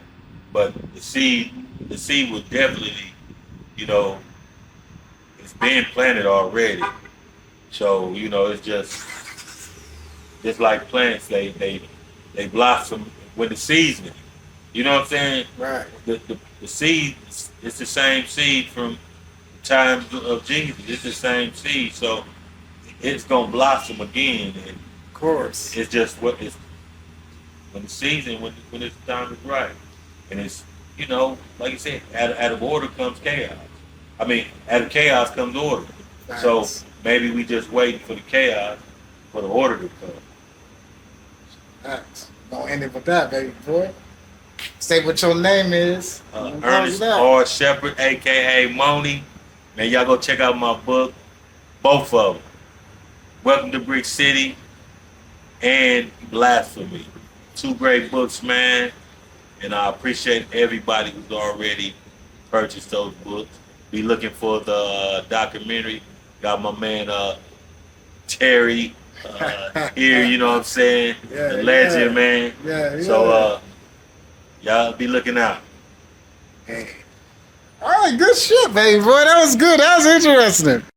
the seed will definitely, you know, it's been planted already. So, you know, it's just like plants, they blossom when the season. You know what I'm saying? Right. The seed, it's the same seed from the time of Jesus. It's the same seed, so it's gonna blossom again. And Of course. it's just what it's when the season, when it's time is right, and it's, you know, like you said, out of order comes chaos. I mean, out of chaos comes order. So Facts. maybe we just waiting for the chaos for the order to come. Facts. Gonna end it with that, baby boy. Say what your name is. and close Ernest it out. or Shepard, aka Moni. Man, y'all go check out my book, both of them. Welcome to Brick City and Blasphemy. Two great books, man. And I appreciate everybody who's already purchased those books. Be looking for the documentary. Got my man Terry here, you know what I'm saying? Yeah, The legend, yeah. man. Yeah. So y'all be looking out. Hey. All right, good shit, baby boy. That was good. That was interesting.